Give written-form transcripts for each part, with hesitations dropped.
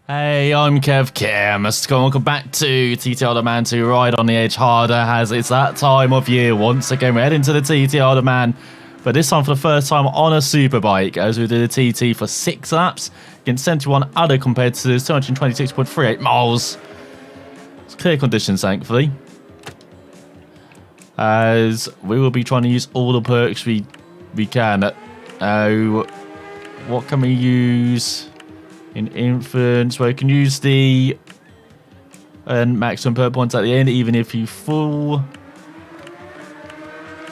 Hey, I'm Kev Kim. Welcome back to TT Harder Man 2 Ride on the Edge Harder, as it's that time of year once again. We're heading to the TT Harder Man, but this time for the first time on a superbike, as we did a TT for 6 laps against 71 other competitors, 226.38 miles. It's clear conditions, thankfully, as we will be trying to use all the perks we can. What can we use? In influence, where you can use the maximum perk points at the end, even if you fall.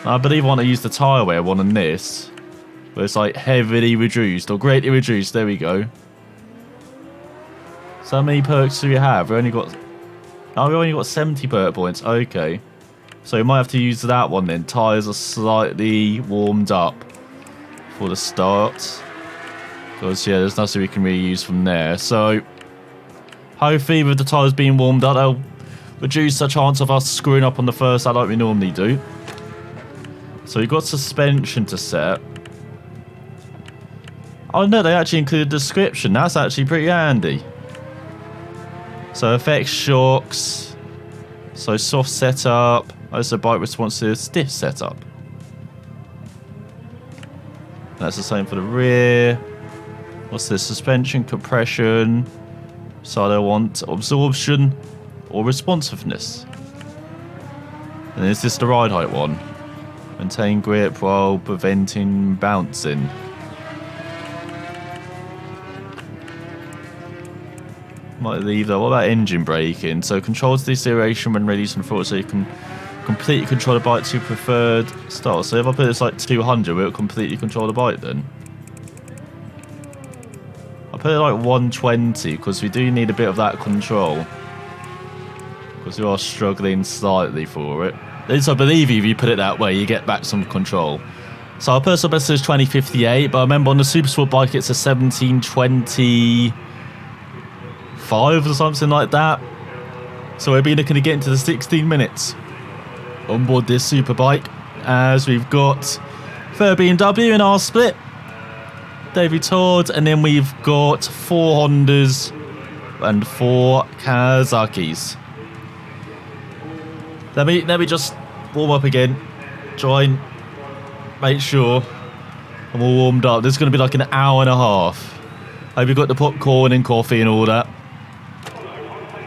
I believe I want to use the tire wear one on this, where it's like heavily reduced or greatly reduced. There we go. So how many perks do we have? We only got 70 perk points. Okay, so we might have to use that one then. Tires are slightly warmed up for the start. Because, yeah, there's nothing we can really use from there. So, hopefully with the tyres being warmed up, they'll reduce the chance of us screwing up on the first lap like we normally do. So, we've got suspension to set. Oh, no, they actually include a description. That's actually pretty handy. So, affects shocks. So, soft setup. Also, bike response to stiff setup. That's the same for the rear. What's this? Suspension, compression. So I want absorption or responsiveness. And is this the ride height one? Maintain grip while preventing bouncing. Might leave that. What about engine braking? So controls deceleration when releasing throttle, so you can completely control the bike to your preferred style. So if I put this like 200, will it completely control the bike then? I put it like 120 because we do need a bit of that control. Because we are struggling slightly for it. At least I believe if you put it that way, you get back some control. So our personal best is 2058, but I remember on the Supersport bike it's a 1725 or something like that. So we'll be looking to get into the 16 minutes on board this superbike, as we've got third BMW in our split. David Todd, and then we've got 4 Hondas and 4 Kawasaki's. Let me just warm up again. Try and make sure I'm all warmed up. This is going to be like an hour and a half. Hope you've got the popcorn and coffee and all that.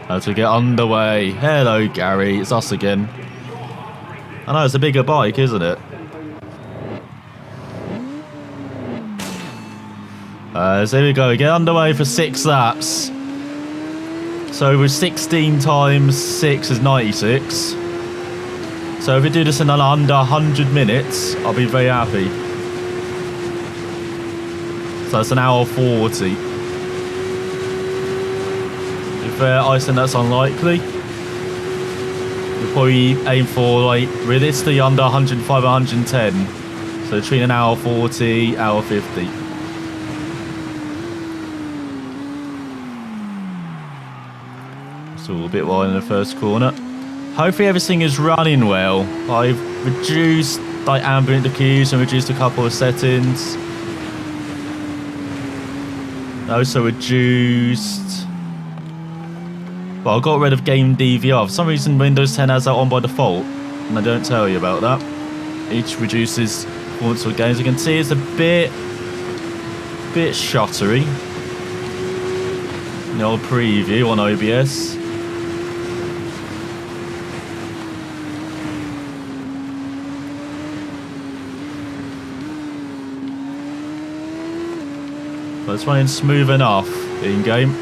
How to get underway. Hello, Gary. It's us again. I know, it's a bigger bike, isn't it? So here we go, get underway for 6 laps. So with 16 times 6 is 96. So if we do this in under 100 minutes, I'll be very happy. So that's an hour 40. If I think that's unlikely, we'll probably aim for like realistically under 105, 110. So between an hour 40, hour 50. A bit wide in the first corner. Hopefully everything is running well. I've reduced like ambient cues and reduced a couple of settings. I also reduced. Well, I got rid of game DVR. For some reason, Windows 10 has that on by default, and I don't tell you about that. Each reduces performance of games. You can see it's a bit shuttery. The old preview on OBS. But it's running smooth enough in game.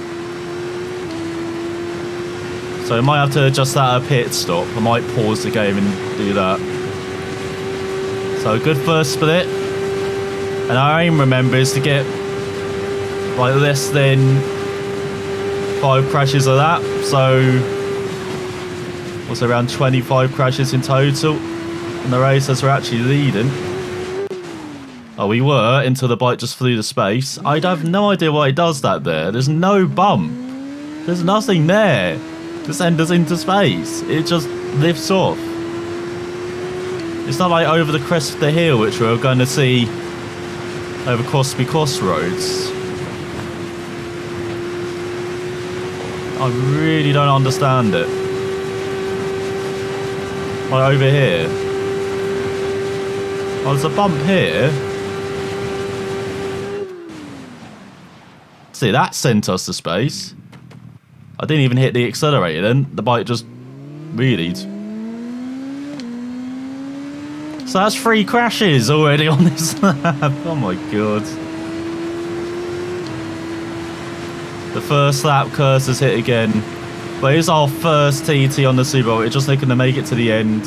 So I might have to adjust that at a pit stop. I might pause the game and do that. So a good first split. And our aim, remember, is to get like less than 5 crashes a lap. So what's around 25 crashes in total in the race as we're actually leading. Oh, we were, until the bike just flew the space. I have no idea why it does that there. There's no bump. There's nothing there. Just enters into space. It just lifts off. It's not like over the crest of the hill, which we're going to see over Crosby Crossroads. I really don't understand it. Like over here. Oh, there's a bump here. See, that sent us to space. I didn't even hit the accelerator then. The bike just wheelied. So that's 3 crashes already on this lap. Oh my god. The first lap curse has hit again. But it's our first TT on the Superbike. We're just looking to make it to the end.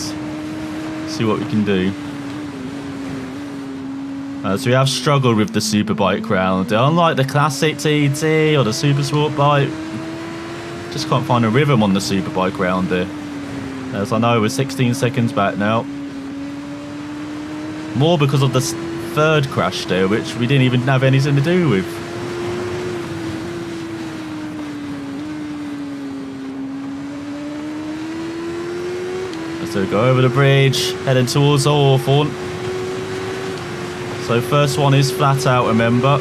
See what we can do. So we have struggled with the Superbike round. Unlike the classic TT or the Super Sport bike, just can't find a rhythm on the Superbike round here. As I know, we're 16 seconds back now. More because of the third crash there, which we didn't even have anything to do with. So go over the bridge, heading towards the Hawthorne. So first one is flat out, remember.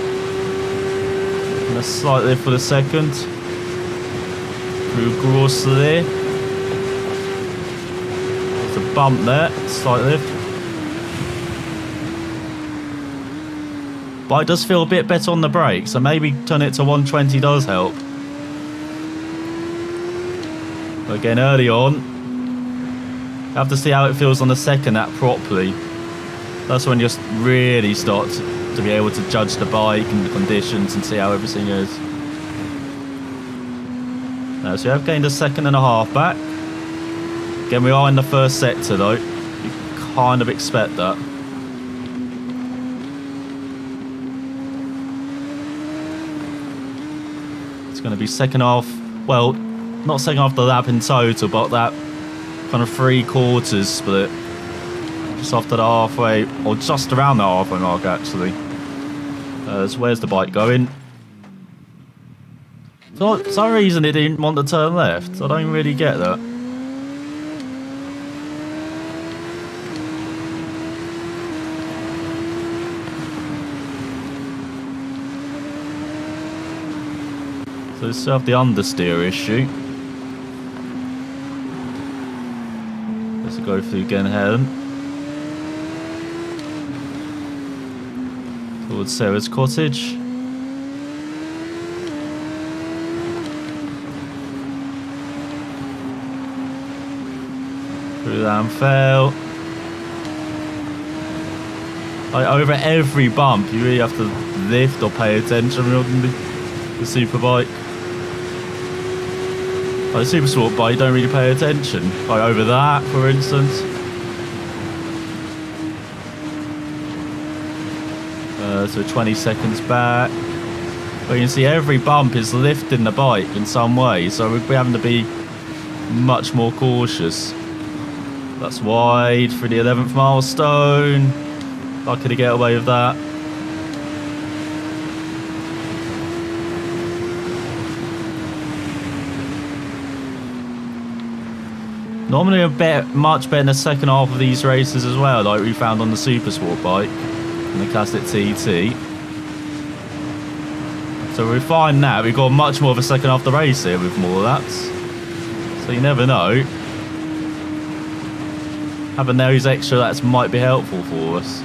And a slight lift for the second. Through Grossley. There's a bump there, slight lift. But it does feel a bit better on the brake, so maybe turn it to 120 does help. But again, early on, you have to see how it feels on the second lap properly. That's when you really start to be able to judge the bike and the conditions and see how everything is. Now, so you have gained a second and a half back. Again, we are in the first sector though. You kind of expect that. It's going to be second half, well, not second half the lap in total, but that kind of 3/4 split. Just after the halfway, or just around the halfway mark actually. So where's the bike going? For some reason it didn't want to turn left. I don't really get that. So we still have the understeer issue. Let's go through again, Helen. Towards Sarah's cottage. Through Lamfell. Like over every bump, you really have to lift or pay attention on the Superbike. Like the Super Sport bike, you don't really pay attention. Like over that, for instance. So 20 seconds back. But you can see every bump is lifting the bike in some way, so we're having to be much more cautious. That's wide for the 11th milestone. Lucky to get away with that. Normally a bit much better in the second half of these races as well, like we found on the Super Sport bike and the classic TT. So we find now we've got much more of a second half of the race here with more laps. So you never know. Having those extra laps might be helpful for us.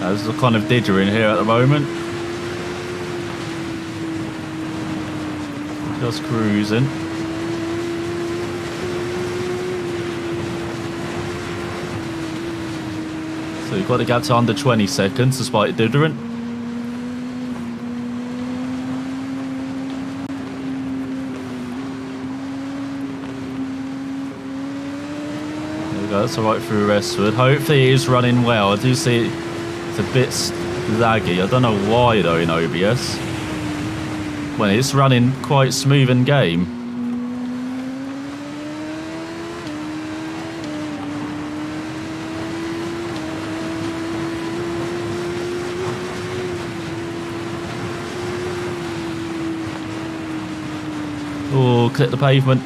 There's a kind of didger in here at the moment. Just cruising. So you've got to get to under 20 seconds despite dithering. There we go, that's alright through Westwood. Hopefully it is running well. I do see it's a bit laggy. I don't know why though in OBS. When it's running quite smooth in game. Oh, clip the pavement.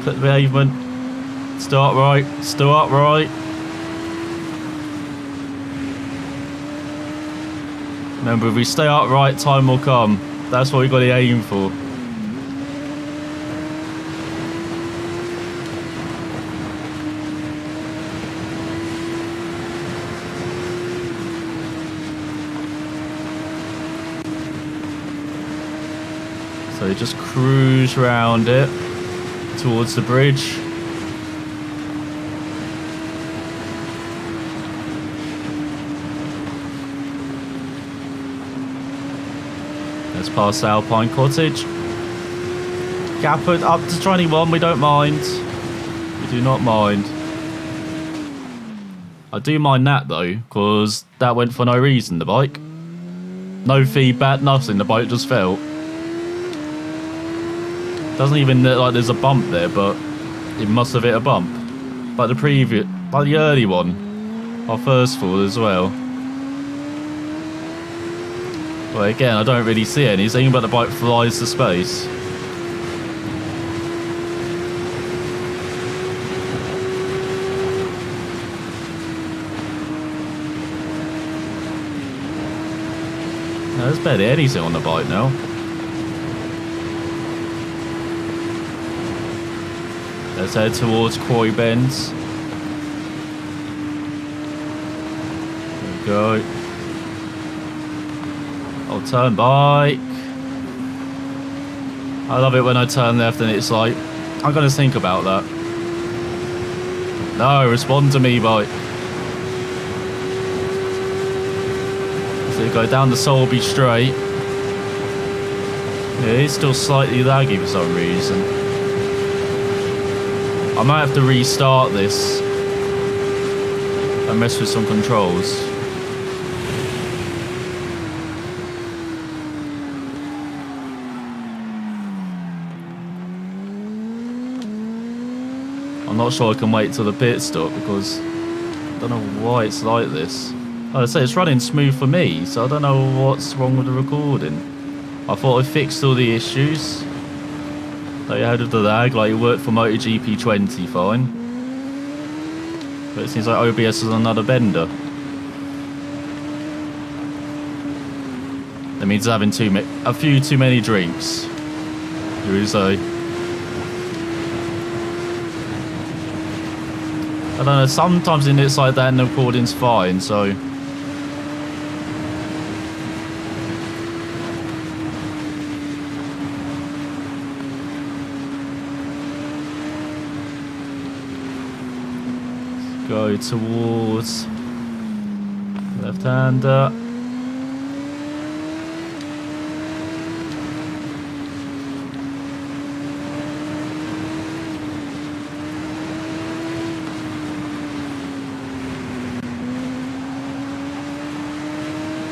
Clip the pavement. Start right. Start right. Remember, if we stay upright, time will come. That's what we've got to aim for. So just cruise around it towards the bridge. Let's pass Alpine Cottage. Gap it up to 21, we don't mind. We do not mind. I do mind that though, because that went for no reason, the bike. No feedback, nothing, the bike just fell. Doesn't even look like there's a bump there, but it must have hit a bump. Like the early one, our first fall as well. But again, I don't really see anything, but the bike flies to space. No, there's barely anything on the bike now. Let's head towards Quarry Bends. There we go. I'll turn bike. I love it when I turn left and it's like, I'm going to think about that. No, respond to me, bike. So you go down the Solby straight. Yeah, it's still slightly laggy for some reason. I might have to restart this and mess with some controls. I'm not sure I can wait till the pit stop because I don't know why it's like this. Like I say, it's running smooth for me, so I don't know what's wrong with the recording. I thought I fixed all the issues that you had with the lag, like it worked for MotoGP 20 fine. But it seems like OBS is another bender. That means having a few too many drinks. There is a... I don't know, sometimes it's like that and the recording's fine, so... Go towards left-hander.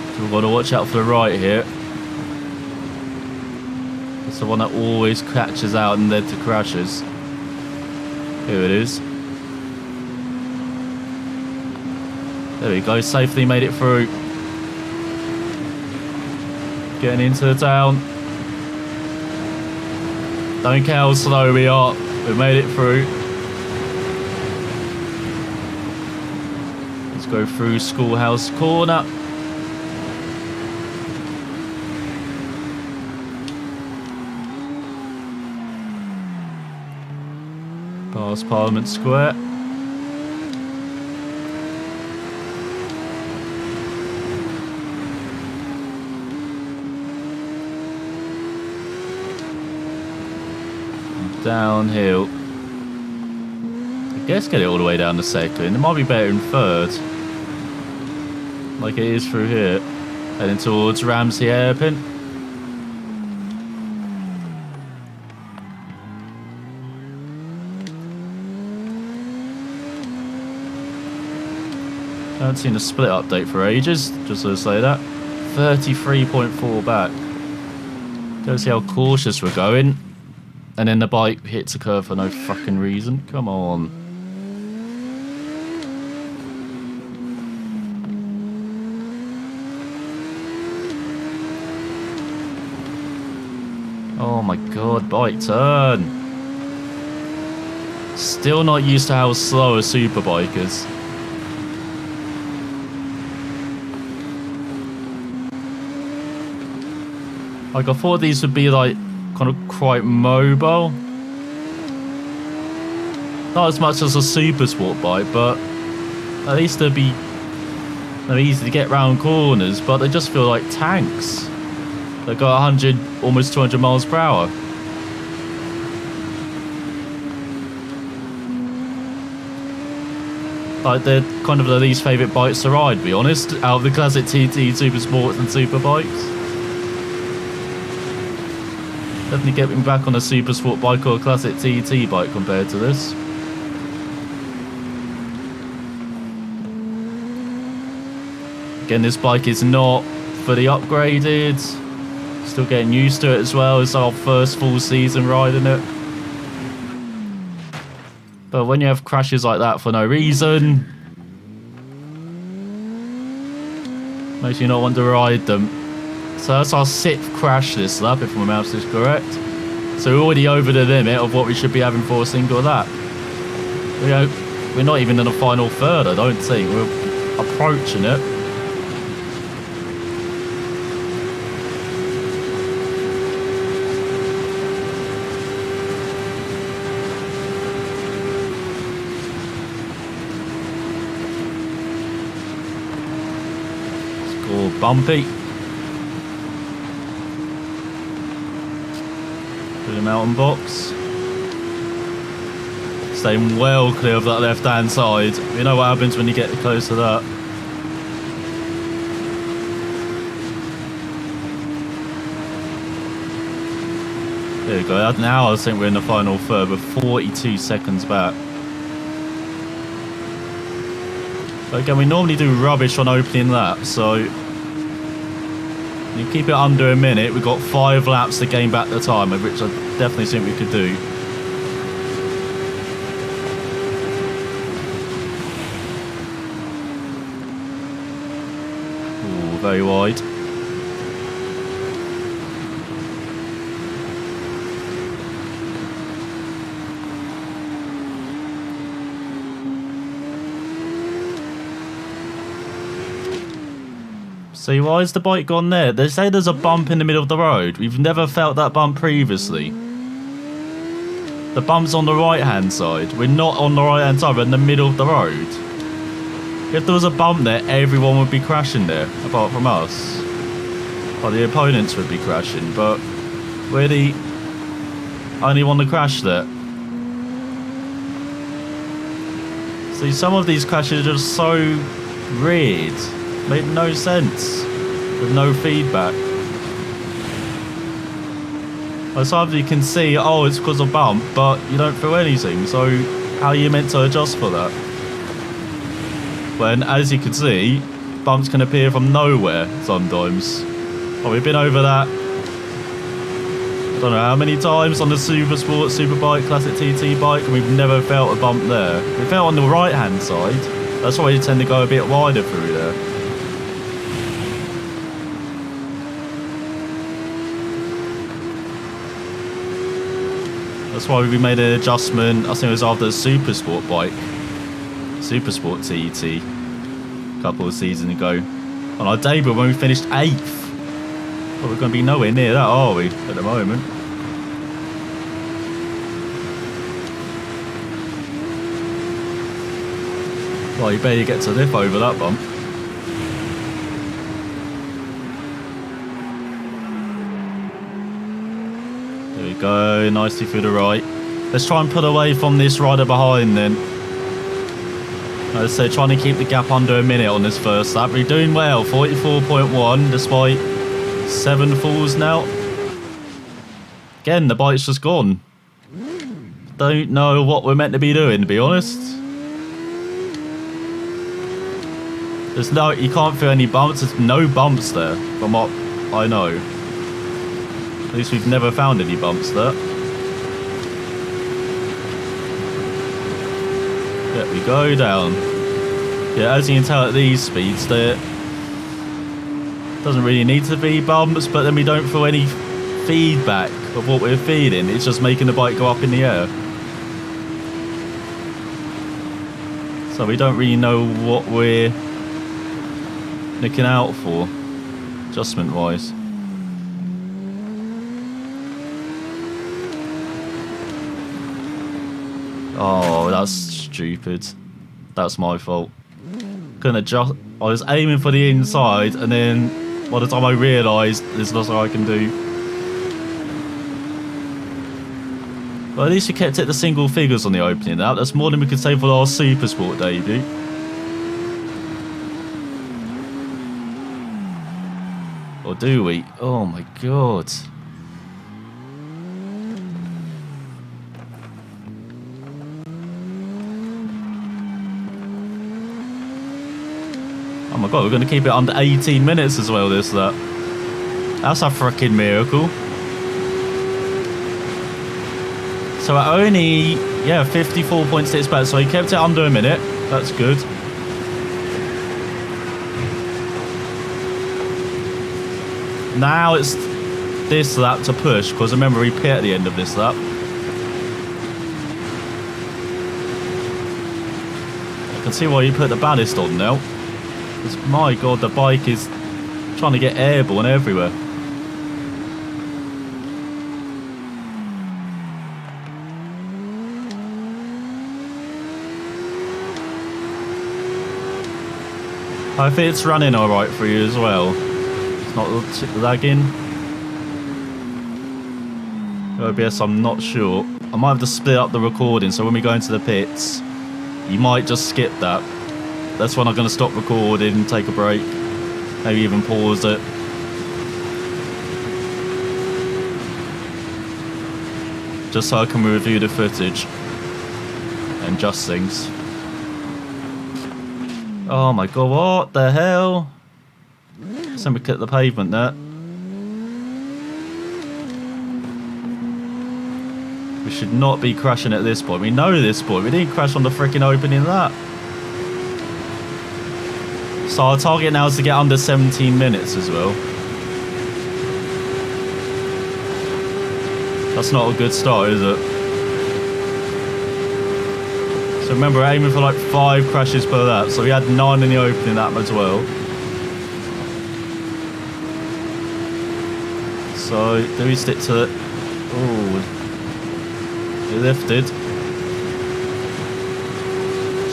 So we've got to watch out for the right here. It's the one that always catches out and led to crashes. Here it is. There we go, safely made it through. Getting into the town. Don't care how slow we are, we made it through. Let's go through Schoolhouse Corner. Past Parliament Square. Downhill. I guess get it all the way down the second. It might be better in third. Like it is through here. Heading towards Ramsey Hairpin. I haven't seen a split update for ages, just to say that. 33.4 back. Go see how cautious we're going. And then the bike hits a curve for no fucking reason. Come on. Oh my god, bike turn. Still not used to how slow a superbike is. Like I thought these would be like kind of quite mobile. Not as much as a super sport bike, but at least they'd be easy to get round corners, but they just feel like tanks. They got 100, almost 200 miles per hour. Like, they're kind of the least favourite bikes to ride, to be honest, out of the classic TT, Super Sports and Super Bikes. Definitely getting back on a Super Sport bike or a classic TT bike compared to this. Again, this bike is not fully upgraded. Still getting used to it as well. It's our first full season riding it. But when you have crashes like that for no reason, makes you not want to ride them. So that's our 6th crash this lap, if my maths is correct. So we're already over the limit of what we should be having for a single lap. We're not even in the final third, I don't think. We're approaching it. Score bumpy. Through the mountain box. Staying well clear of that left hand side. You know what happens when you get close to that. There we go. Now I think we're in the final third. We're 42 seconds back. But again, we normally do rubbish on opening laps, so you keep it under a minute. We've got 5 laps to gain back the time, which I definitely think we could do. Ooh, very wide. See, why is the bike gone there? They say there's a bump in the middle of the road. We've never felt that bump previously. The bump's on the right-hand side. We're not on the right-hand side, we're in the middle of the road. If there was a bump there, everyone would be crashing there, apart from us. Or the opponents would be crashing, but we're the only one to crash there. See, some of these crashes are just so weird. Made no sense with no feedback. As either you can see, oh, it's because of bump, but you don't feel anything, so how are you meant to adjust for that? When, as you can see, bumps can appear from nowhere sometimes. Well, we've been over that, I don't know how many times on the Super Sport, Superbike, Classic TT bike, and we've never felt a bump there. We felt on the right hand side, that's why you tend to go a bit wider through there. That's why we made an adjustment. I think it was after the Super Sport bike, Super Sport TT, a couple of seasons ago. On our debut when we finished 8th. Well, we're going to be nowhere near that, are we, at the moment? Well, you better get to lift over that bump. There we go, nicely through the right. Let's try and pull away from this rider behind then. As I said, trying to keep the gap under a minute on this first lap. We're doing well, 44.1 despite 7 falls now. Again, the bike's just gone. Don't know what we're meant to be doing, to be honest. There's no, you can't feel any bumps. There's no bumps there, from what I know. At least we've never found any bumps there. There we go, down. Yeah, as you can tell at these speeds, there doesn't really need to be bumps, but then we don't feel any feedback of what we're feeling. It's just making the bike go up in the air. So we don't really know what we're looking out for, adjustment-wise. Oh, that's stupid. That's my fault. Couldn't adjust. I was aiming for the inside, and then by the time I realised there's nothing I can do. But at least we kept it to single figures on the opening lap. That's more than we could say for our Supersport debut. Or do we? Oh my god. Oh my god, we're going to keep it under 18 minutes as well, this lap. That's a freaking miracle. So at only, yeah, 54.6 back, so he kept it under a minute. That's good. Now it's this lap to push, because remember he pit at the end of this lap. I can see why you put the ballast on now. Because my god, the bike is trying to get airborne everywhere. I think it's running alright for you as well. It's not lagging. OBS, I'm not sure. I might have to split up the recording, so when we go into the pits, you might just skip that. That's when I'm going to stop recording, take a break, maybe even pause it. Just so I can review the footage and adjust things. Oh my god, what the hell? Somebody cut the pavement there. We should not be crashing at this point. We know this point. We didn't crash on the freaking opening lap. So our target now is to get under 17 minutes as well. That's not a good start, is it? So remember, we're aiming for like 5 crashes per lap. So we had 9 in the opening lap as well. So do we stick to it? Oh, it lifted.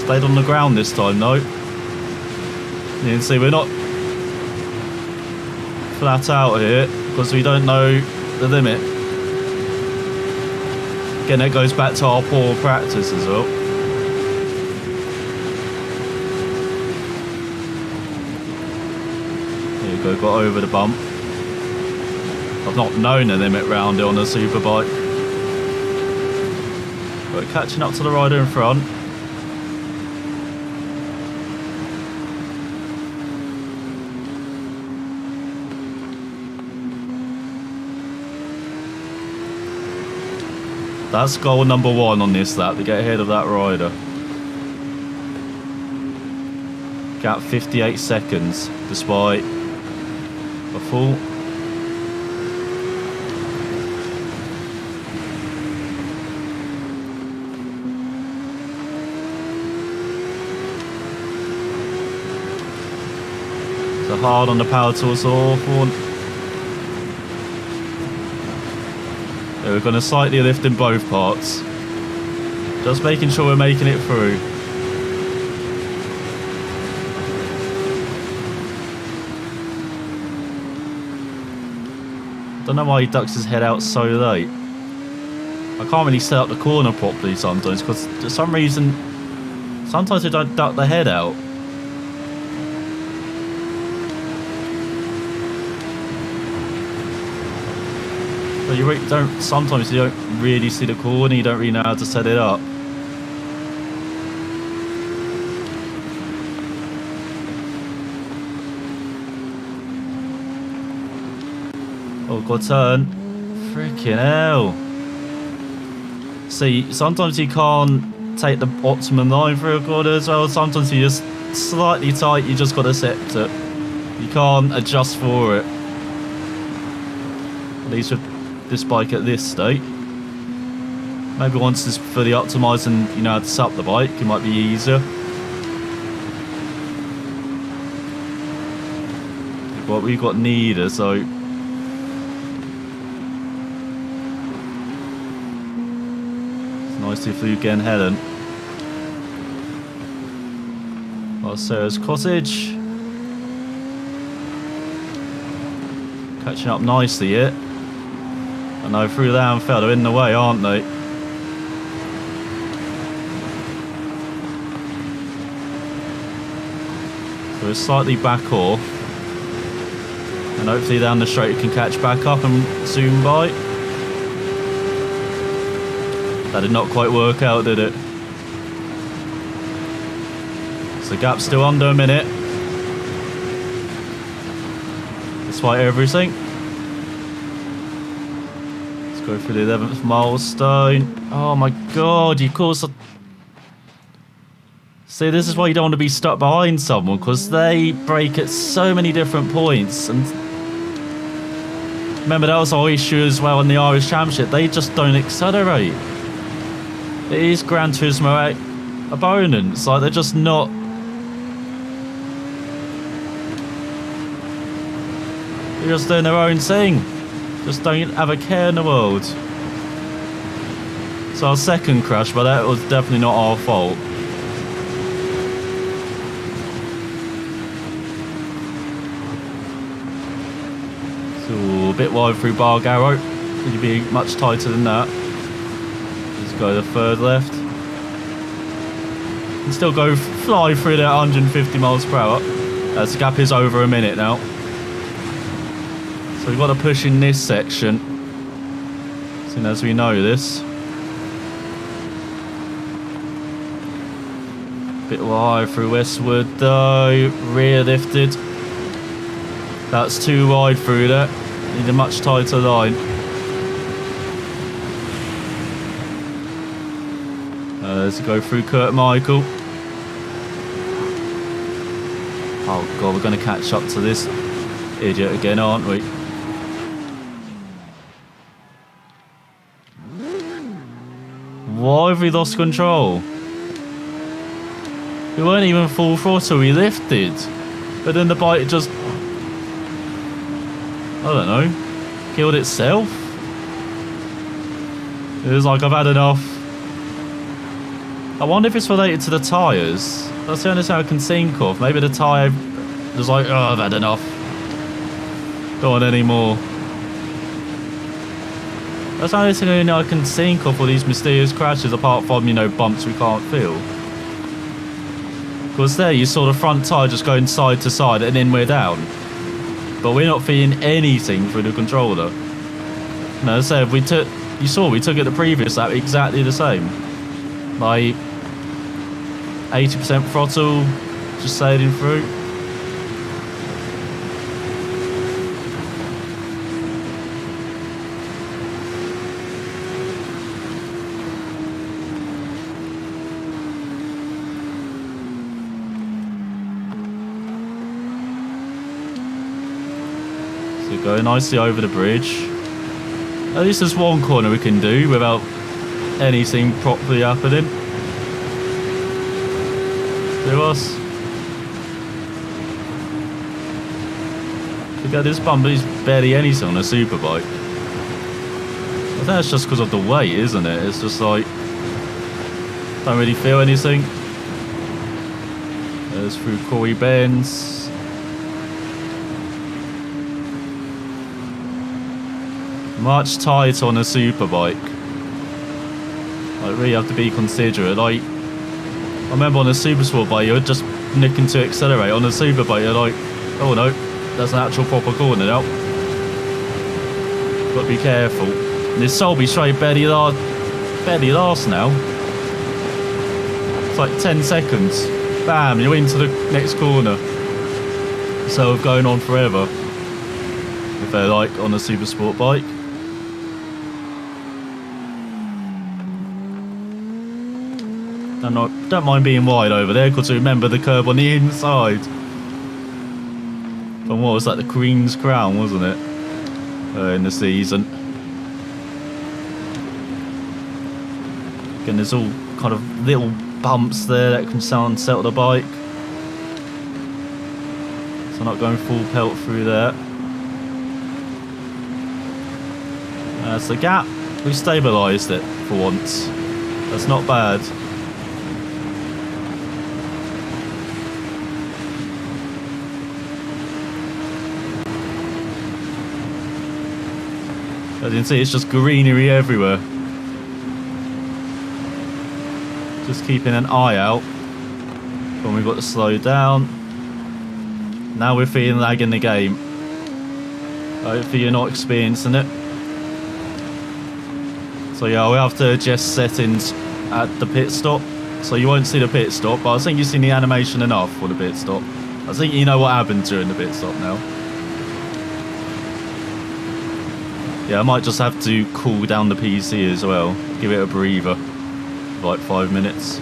Stayed on the ground this time though. You can see we're not flat out here because we don't know the limit. Again, that goes back to our poor practice as well. There you go, got over the bump. I've not known the limit round it on a Superbike. We're catching up to the rider in front. That's goal number 1 on this lap, to get ahead of that rider. Gap 58 seconds, despite a full. So hard on the power tools, awful. We're going to slightly lift in both parts. Just making sure we're making it through. Don't know why he ducks his head out so late. I can't really set up the corner properly sometimes because for some reason, sometimes they don't duck the head out. So you don't. Sometimes you don't really see the corner. You don't really know how to set it up. Oh, god, turn! Freaking hell! See, sometimes you can't take the optimum line through a corner as well. Sometimes you just slightly tight. You just got to set it. You can't adjust for it. At least with this bike at this state. Maybe once it's fully optimised and you know how to set up the bike, it might be easier. But we've got neither, so it's nice if we get Helen. Sarah's cottage. Catching up nicely here. I know through there and fell, they're in the way, aren't they? So we're slightly back off. And hopefully down the straight we can catch back up and zoom by. That did not quite work out, did it? So gap's still under a minute. Despite everything. Let's go for the 11th milestone. Oh my god, of course. See, this is why you don't want to be stuck behind someone, because they break at so many different points. And remember, that was our issue as well in the Irish Championship. They just don't accelerate. It is Gran Turismo opponents. Like, they're just not. They're just doing their own thing. Just don't have a care in the world. So our second crash, but that was definitely not our fault. So a bit wide through Bargarrow. Need to be much tighter than that. Let's go the third left. Can still go fly through that 150 miles per hour. The gap is over a minute now. So we've got to push in this section. As soon as we know this. Bit wide through Westwood though. Rear lifted. That's too wide through there. Need a much tighter line. Let's go through Kurt Michael. Oh god, we're going to catch up to this idiot again, aren't we? Why have we lost control? We weren't even full throttle, we lifted. But then the bike just, I don't know, killed itself. It was like, I've had enough. I wonder if it's related to the tyres. That's the only thing I can think of. Maybe the tyre was like, oh, I've had enough. Don't want any more. That's the only thing I can think of for these mysterious crashes, apart from, you know, bumps we can't feel. Because there you saw the front tyre just going side to side and then we're down. But we're not feeling anything through the controller. No, as I said, we took it the previous lap exactly the same. Like 80% throttle, just sailing through. So going nicely over the bridge. At least there's one corner we can do without anything properly happening to us. Look at this bump, there's barely anything on a superbike. I think that's just because of the weight, isn't it? It's just like, don't really feel anything. There's through Corey Bends. Much tighter on a superbike. Like, really have to be considerate. Like, I remember on a supersport bike, you're just nicking to accelerate. On a superbike, you're like, oh no, that's an actual proper corner now. Got to be careful. And this Solby straight barely lasts now. It's like 10 seconds. Bam, you're into the next corner. So we're going on forever. If they're like on a supersport bike. Don't mind being wide over there, because remember the curb on the inside. From what was that, the Queen's Crown, wasn't it? In the season. Again, there's all kind of little bumps there that can settle the bike. So not going full pelt through there. That's the gap. We've stabilised it for once. That's not bad. As you can see, it's just greenery everywhere. Just keeping an eye out when we've got to slow down. Now we're feeling lag in the game. Hopefully you're not experiencing it. So yeah, we have to adjust settings at the pit stop. So you won't see the pit stop, but I think you've seen the animation enough for the pit stop. I think you know what happened during the pit stop now. Yeah, I might just have to cool down the PC as well. Give it a breather. Like 5 minutes.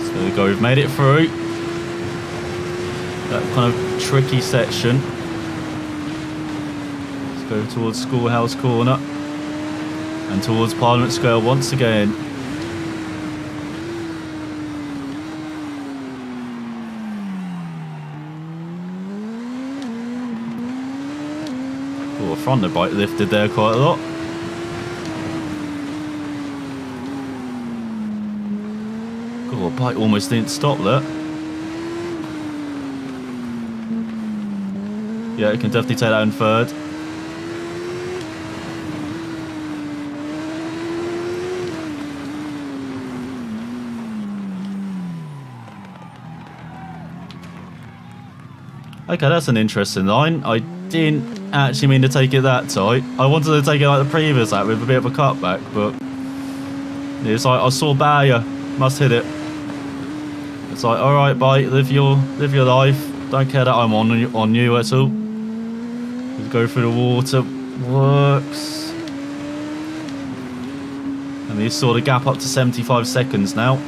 So there we go, we've made it through that kind of tricky section. Let's go towards Schoolhouse Corner and towards Parliament Square once again. Oh, front of the bike lifted there quite a lot. God, bike almost didn't stop there. Yeah, it can definitely take that in third. Okay, that's an interesting line. I didn't actually mean to take it that tight. I wanted to take it like the previous lap with a bit of a cutback, but it's like I saw barrier, must hit it. It's like, all right, bike, live your life. Don't care that I'm on you at all. Just go through the water, works. And you saw the gap up to 75 seconds now.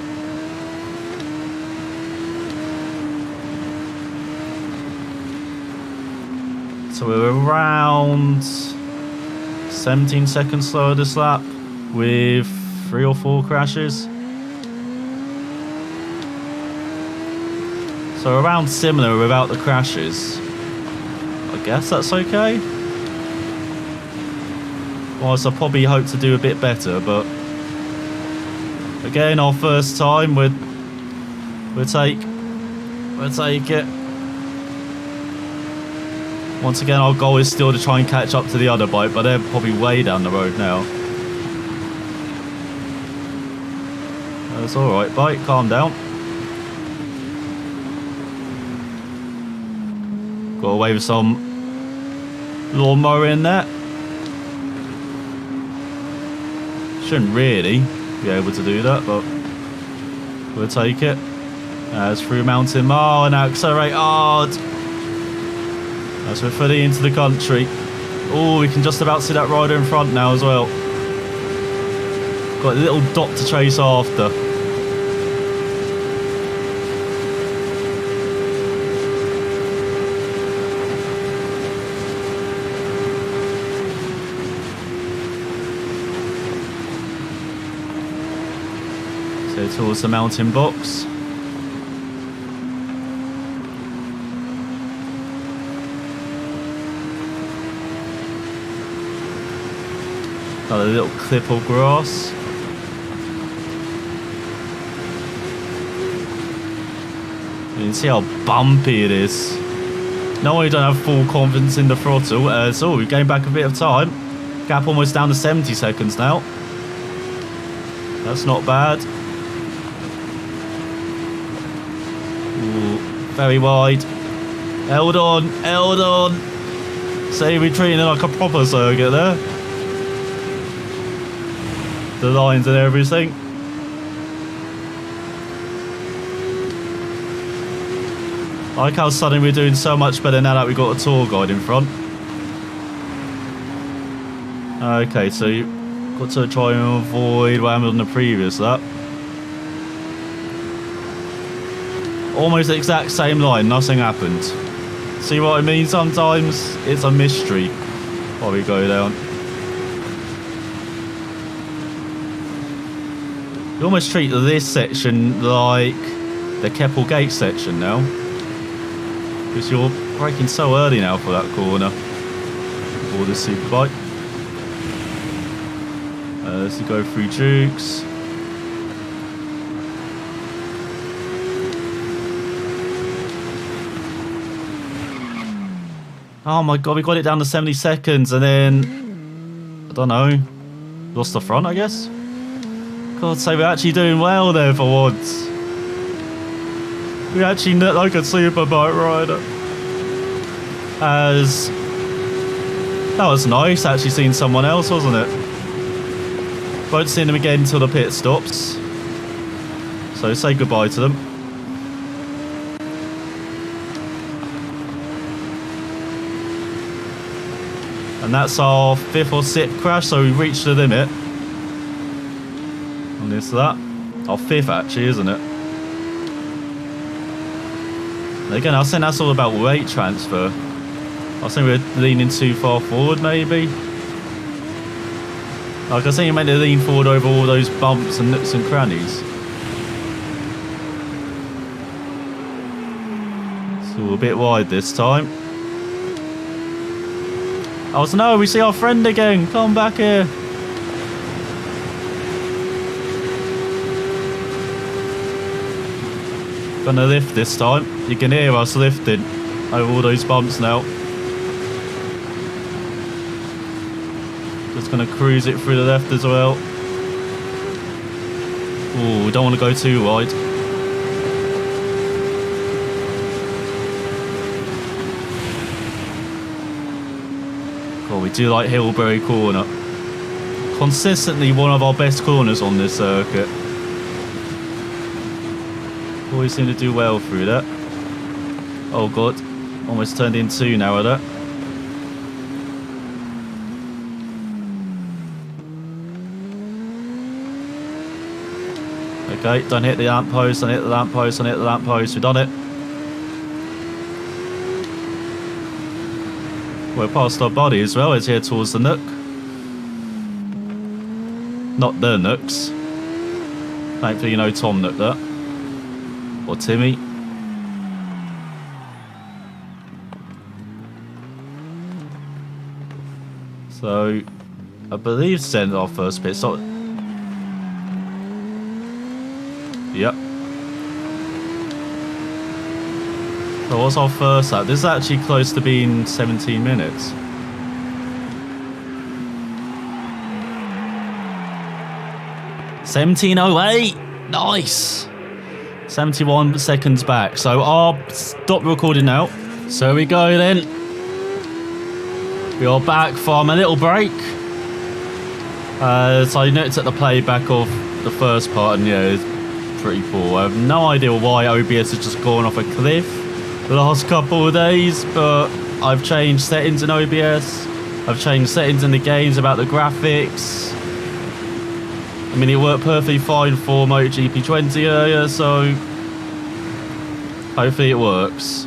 So we're around 17 seconds slower this lap with 3 or 4 crashes. So around similar without the crashes. I guess that's okay. Whilst I probably hope to do a bit better, but again, our first time, we'll take it. Once again, our goal is still to try and catch up to the other bike, but they're probably way down the road now. That's alright, bike, calm down. Got away with some lawnmower in there. Shouldn't really be able to do that, but we'll take it. As through Mountain Mile and accelerate hard. As we're fully into the country. Oh, we can just about see that rider in front now as well. Got a little dot to chase after. So towards the mountain box. Got a little clip of grass. You can see how bumpy it is. No, we don't have full confidence in the throttle. So we've gained back a bit of time. Gap almost down to 70 seconds now. That's not bad. Ooh, very wide. Held on, held on. See, we're treating it like a proper circuit there. The lines and everything. I like how suddenly we're doing so much better now that we've got a tour guide in front. Okay, so you've got to try and avoid what happened on the previous lap. Almost the exact same line, nothing happened. See what I mean? Sometimes it's a mystery while we go down. You almost treat this section like the Keppel Gate section now. Because you're braking so early now for that corner. For the Superbike. Let's go through Dukes. Oh my god, we got it down to 70 seconds and then, I don't know, lost the front, I guess? God, so we're actually doing well there for once. We actually look like a superbike rider. That was nice, actually seeing someone else, wasn't it? Won't see them again until the pit stops. So say goodbye to them. And that's our 5th or 6th crash, so we've reached the limit. And this that. Our 5th actually, isn't it? And again, I think that's all about weight transfer. I think we're leaning too far forward, maybe. Like I think you meant to lean forward over all those bumps and nooks and crannies. So we're a bit wide this time. Oh no, we see our friend again. Come back here. Gonna lift this time. You can hear us lifting over all those bumps now. Just gonna cruise it through the left as well. Ooh, we don't want to go too wide. God, we do like Hillbury Corner. Consistently one of our best corners on this circuit. Always seem to do well through that. Oh god, almost turned in 2 now with that. Okay, don't hit the lamppost, don't hit the lamppost, don't hit the lamppost. We've done it. We're past our body as well. It's here towards the nook. Not the nooks. Thankfully, you know Tom Nook that. Or Timmy. So, I believe send our first pit stop. Yep. So what's our first lap? This is actually close to being 17 minutes. $17.08. Nice. 71 seconds back. So I'll stop recording now. So here we go then. We are back from a little break. So I noticed at the playback of the first part, and yeah, it's pretty poor. I have no idea why OBS has just gone off a cliff the last couple of days, but I've changed settings in OBS. I've changed settings in the games about the graphics. I mean, it worked perfectly fine for MotoGP 20 earlier, so hopefully it works.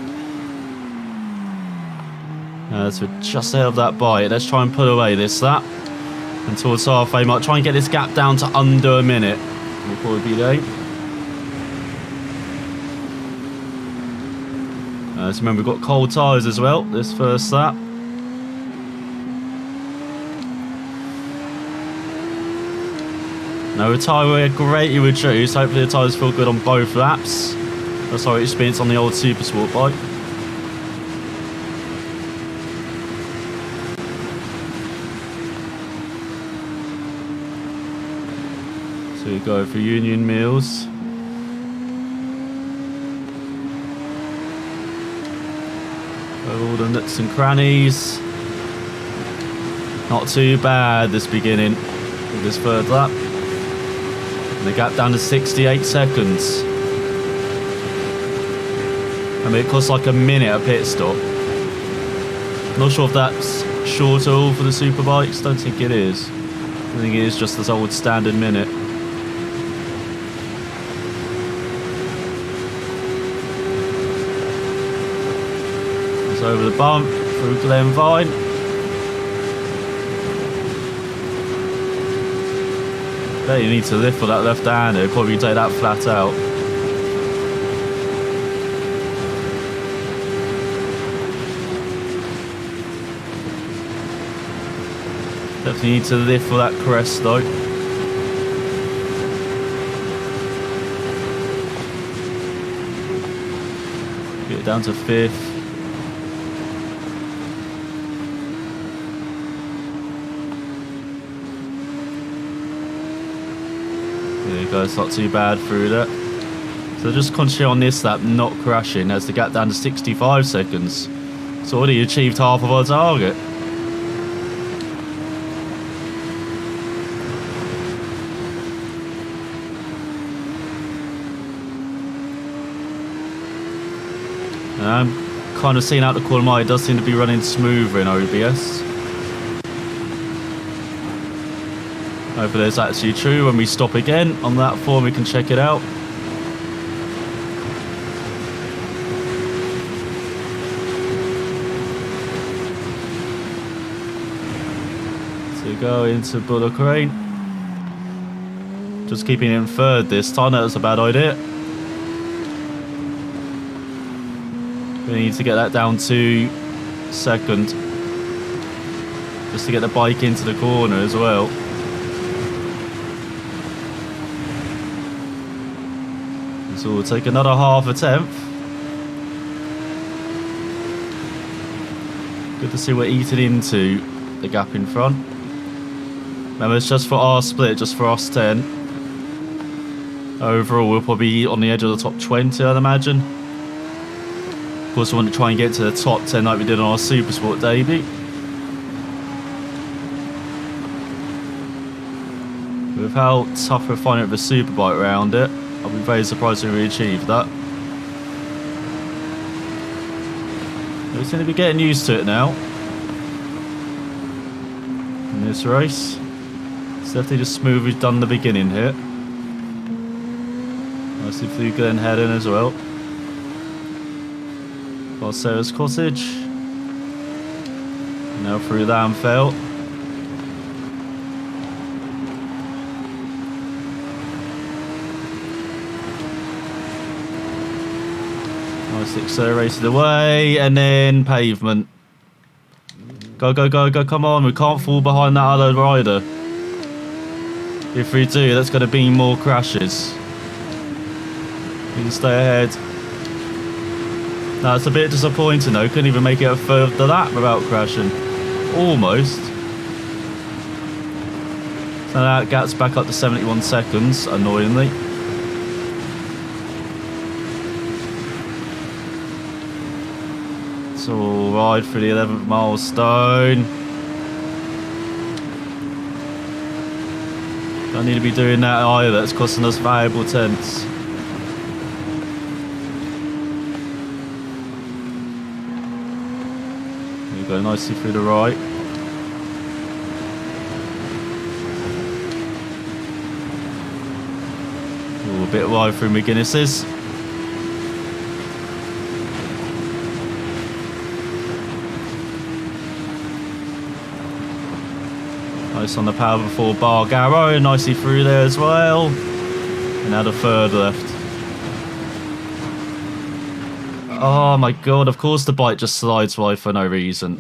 So we're just ahead of that bite. Let's try and put away this lap until it's halfway mark. Try and get this gap down to under a minute. We'll probably be there. So remember, we've got cold tyres as well this first lap. Now the tyre wear greatly reduced. Hopefully the tyres feel good on both laps. That's our experience on the old Super Sport bike. So we go for Union Mills. All the nooks and crannies. Not too bad this beginning of this third lap. And the gap down to 68 seconds. I mean, it costs like a minute a pit stop. Not sure if that's short at all for the Superbikes. Don't think it is. I think it is just this old standard minute. It's over the bump through Glenvine. Bet you need to lift for that left-hander. Probably take that flat out. Definitely need to lift for that crest though. Get it down to 5th. go, it's not too bad through that. So just concentrate on this lap, not crashing, as the gap down to 65 seconds. It's already achieved half of our target. And I'm kind of seeing out the corner mile, it does seem to be running smoother in OBS. Hopefully that's actually true. When we stop again on that form, we can check it out. So go into Bullock Crane. Just keeping it in third this time, that was a bad idea. We need to get that down to second. Just to get the bike into the corner as well. So we'll take another half a tenth. Good to see we're eating into the gap in front. Remember, it's just for our split, just for us 10. Overall, we'll probably be on the edge of the top 20, I'd imagine. Of course, we want to try and get to the top 10 like we did on our Supersport debut. With how tough we're finding it with the Superbike around it, I'll be very surprised if we achieve that. We seem to be getting used to it now. In this race. It's definitely just smooth we've done the beginning here. Nicely through Glen Heading as well. Past Sarah's Cottage. Now through Lamfell. Nice accelerated away, and then pavement. Go, go, go, go, come on, we can't fall behind that other rider. If we do, that's going to be more crashes. We can stay ahead. That's a bit disappointing though, couldn't even make it a further lap without crashing. Almost. So that gap's back up to 71 seconds, annoyingly. It's all right for the 11th milestone. Don't need to be doing that either, it's costing us valuable tenths. There you go, nicely through the right. Ooh, a bit wide through McGuinness's. Nice on the power before Bar Garrow, nicely through there as well. And now the third left. Oh my god, of course the bike just slides wide for no reason.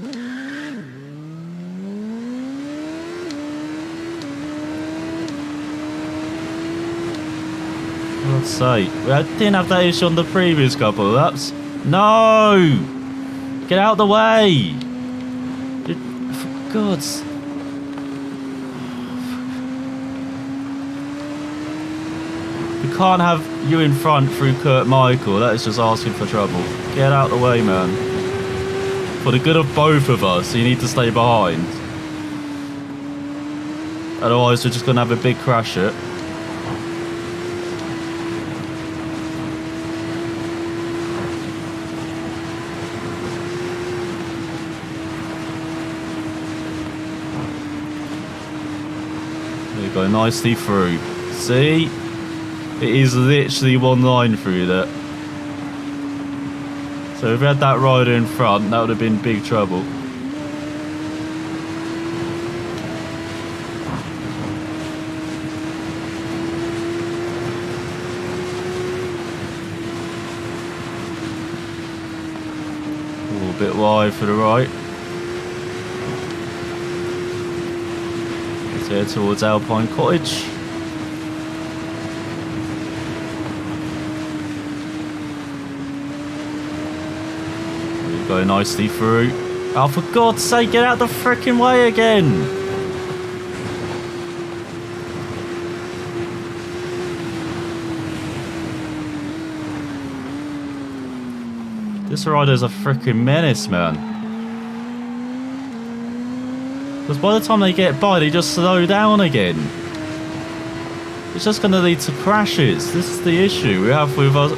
For God's sake. I didn't have that issue on the previous couple of laps. No! Get out of the way! For God's... We can't have you in front through Kurt Michael. That is just asking for trouble. Get out of the way, man. For the good of both of us, you need to stay behind. Otherwise, we're just going to have a big crash it. There you go, nicely through. See? It is literally one line through that. So if we had that rider in front, that would have been big trouble. A little bit wide for the right. Let's head towards Alpine Cottage. Go nicely through. Oh, for God's sake, get out the frickin' way again! This rider's a freaking menace, man. Because by the time they get by, they just slow down again. It's just going to lead to crashes. This is the issue we have with us.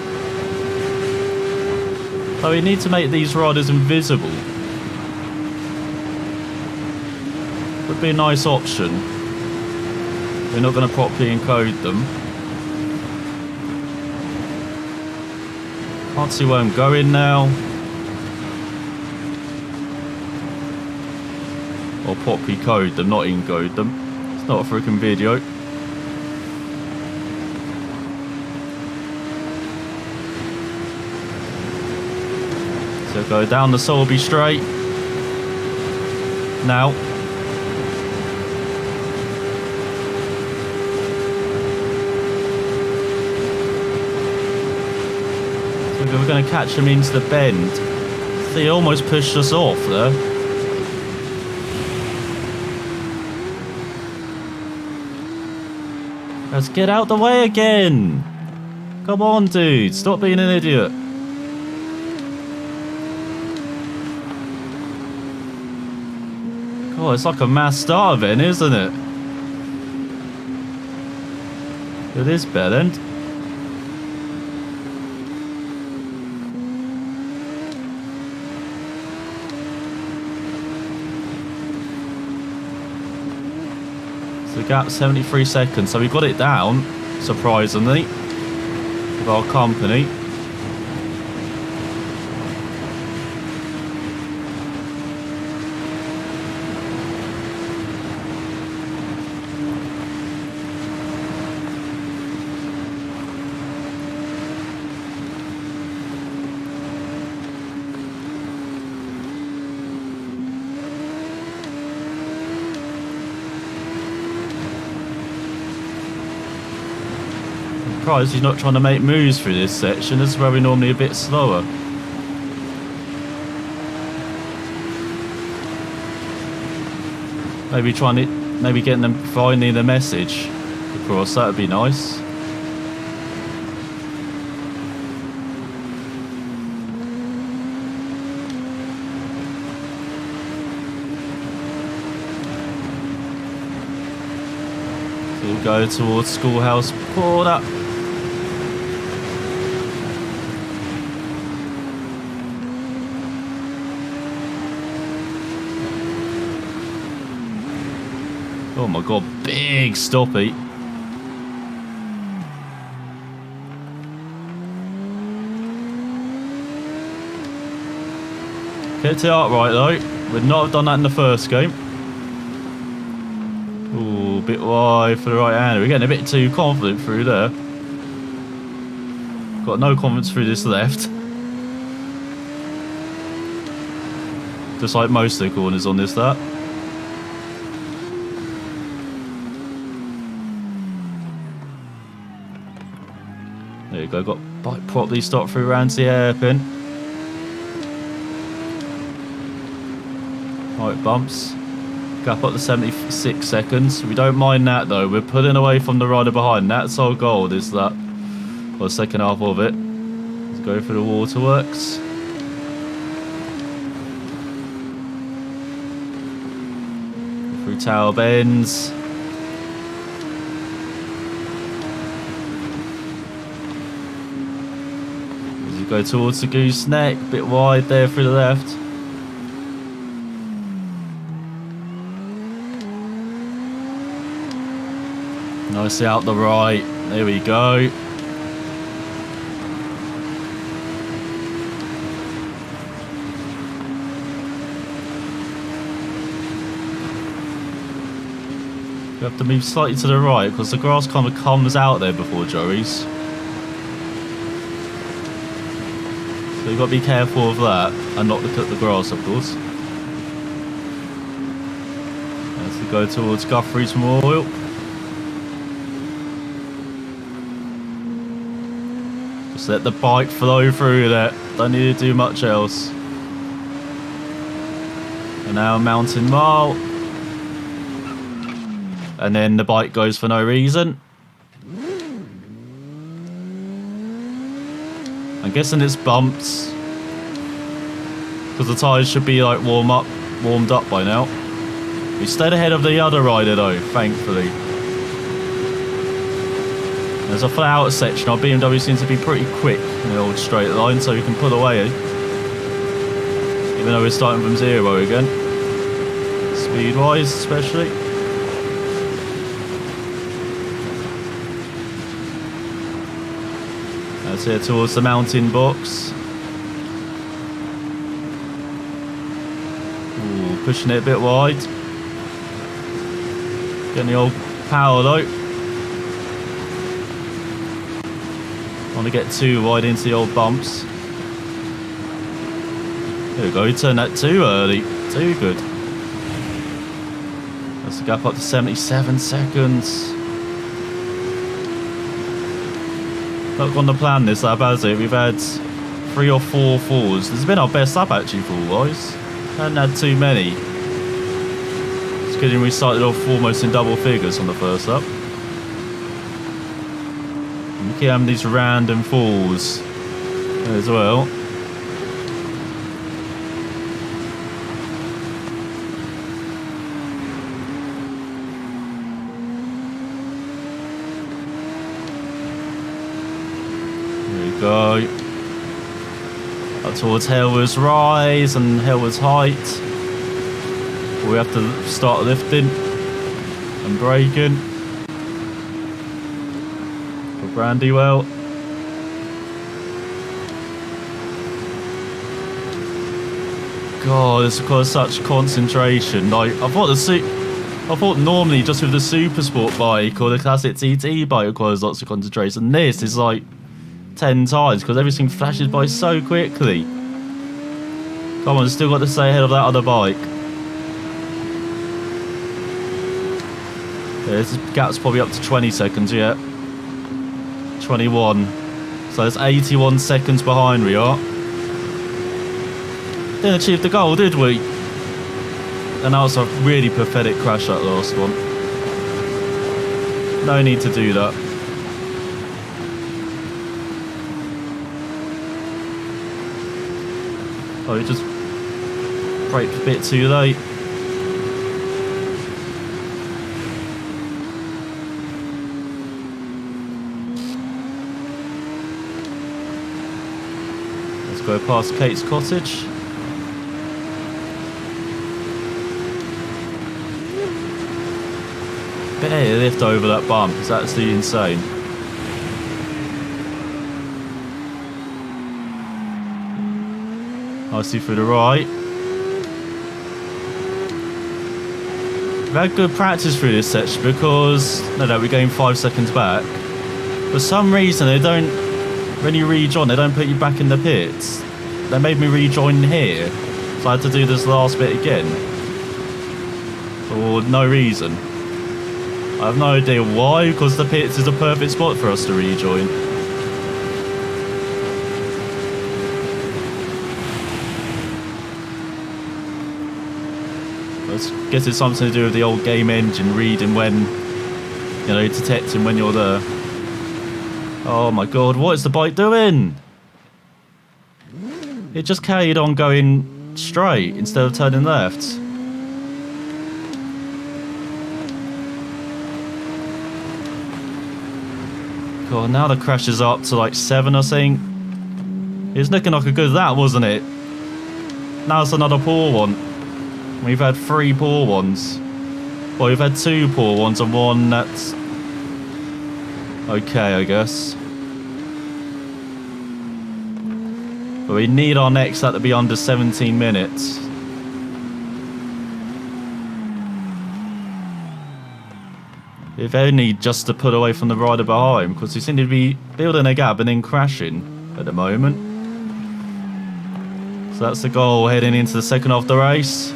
So we need to make these riders invisible. Would be a nice option. We're not going to properly encode them. Can't see where I'm going now. Or properly code them, not encode them. It's not a freaking video. So go down the Solby straight. Now. So we're going to catch him into the bend. So he almost pushed us off there. Let's get out the way again. Come on, dude. Stop being an idiot. Oh, it's like a mass start event, isn't it? It is bad end. So the gap 73 seconds. So we got it down, surprisingly, with our company. Surprised he's not trying to make moves through this section. This is where we're normally a bit slower. Maybe getting them finding the message across. That would be nice. So we'll go towards Schoolhouse Corner. Oh my god, big stoppy. Kept it upright though. Would not have done that in the first game. Ooh, a bit wide for the right hander. We're getting a bit too confident through there. Got no confidence through this left. Just like most of the corners on this that. There you go, got bike properly stopped through Ramsey hairpin. Right, bumps. Gap up to 76 seconds. We don't mind that though. We're pulling away from the rider behind. That's our goal, is that. Or the second half of it. Let's go for the waterworks. Through Tower Bends. Go towards the gooseneck, a bit wide there through the left. Nicely out the right. There we go. You have to move slightly to the right because the grass kind of comes out there before Joey's. So you've got to be careful of that and not look at the grass, of course. As we go towards Guthrie's Memorial. Just let the bike flow through there. Don't need to do much else. And now Mountain Mile. And then the bike goes for no reason. I'm guessing it's bumps. because the tyres should be like warmed up by now. We stayed ahead of the other rider though, thankfully. There's a flat out section. Our BMW seems to be pretty quick in the old straight line, so we can pull away. Even though we're starting from zero again. Speed-wise, especially. Let's head towards the mountain box. Ooh, pushing it a bit wide. Getting the old power though. Want to get too wide into the old bumps. There we go, turn that too early. Too good. That's the gap up to 77 seconds. Not on the plan this lap, has it? We've had 3 or 4 falls. This has been our best lap actually, fall-wise. Hadn't had too many. It's good we started off almost in double figures on the first lap. And we keep having these random falls as well. Go up towards Helwer's Rise and Helwer's Height. We have to start lifting and braking for Brandywell. God, this requires such concentration. Like I thought normally just with the Super Sport bike or the classic TT bike requires lots of concentration. This is like 10 times because everything flashes by so quickly. Come on, still got to stay ahead of that other bike. Yeah, this gap's probably up to 20 seconds yet. 21. So it's 81 seconds behind we are. Didn't achieve the goal, did we? And that was a really pathetic crash, that last one. No need to do that. Oh, we just braked a bit too late. Let's go past Kate's cottage. Barely lift over that bump. It's absolutely insane. Nicely through the right. We've had good practice through this section because no, we gained 5 seconds back. For some reason, they don't. When you rejoin, they don't put you back in the pits. They made me rejoin here, so I had to do this last bit again for no reason. I have no idea why, because the pits is a perfect spot for us to rejoin. I guess it's something to do with the old game engine reading when, you know, detecting when you're there. Oh my god, what is the bike doing? It just carried on going straight instead of turning left. God, now the crash is up to like 7 or something. It was looking like a good lap, wasn't it? Now it's another poor one. We've had 3 poor ones. Well, we've had 2 poor ones and 1 that's okay, I guess. But we need our next lap to be under 17 minutes. If only just to put away from the rider behind, because we seem to be building a gap and then crashing at the moment. So that's the goal heading into the second half of the race.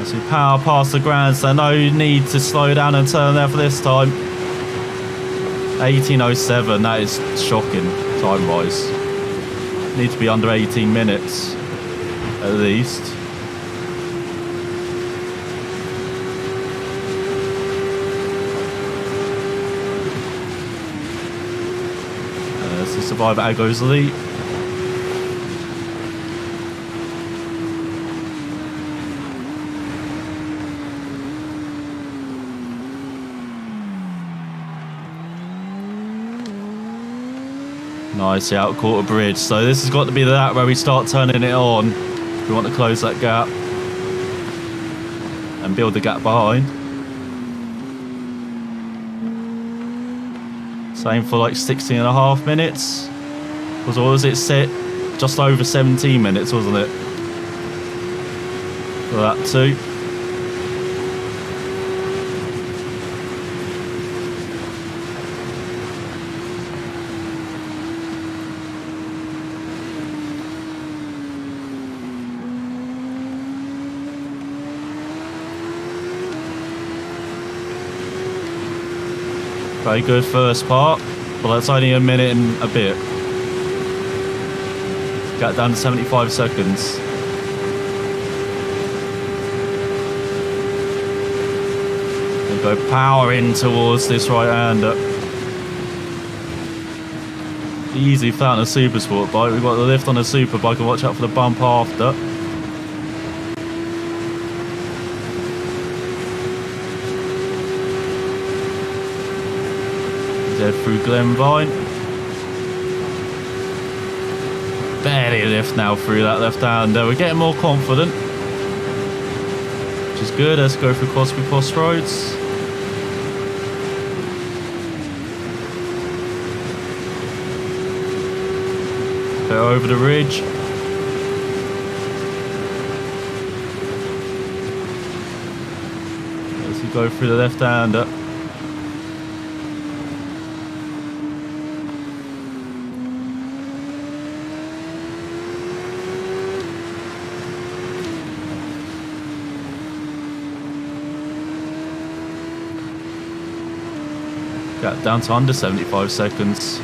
As we power past the grandstand, no need to slow down and turn there for this time. 18:07, that is shocking time-wise. Need to be under 18 minutes at least. Let's survive Ago's lead. Nice, out quarter bridge. So this has got to be that where we start turning it on. We want to close that gap and build the gap behind. Same for like 16.5 minutes. What was it set? Just over 17 minutes, wasn't it? For that too. Very good first part, but that's only a minute and a bit. Got down to 75 seconds. And go powering towards this right-hander. Easy fountain a super sport bike. We've got the lift on a super bike and watch out for the bump after. Head through Glenvine. Barely lift now through that left-hander. We're getting more confident, which is good. Let's go through Crosby Crossroads. Go over the ridge. As we go through the left-hander. Got down to under 75 seconds.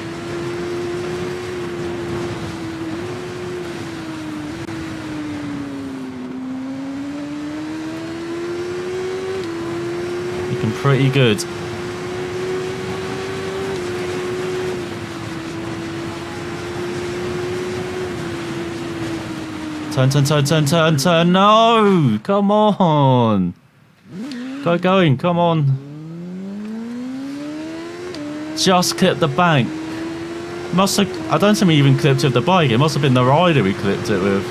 Looking pretty good. Turn, turn, turn, turn, turn, turn. No! Come on! Go going, come on. Just clipped the bank. Must have. I don't think we even clipped it with the bike. It must have been the rider we clipped it with.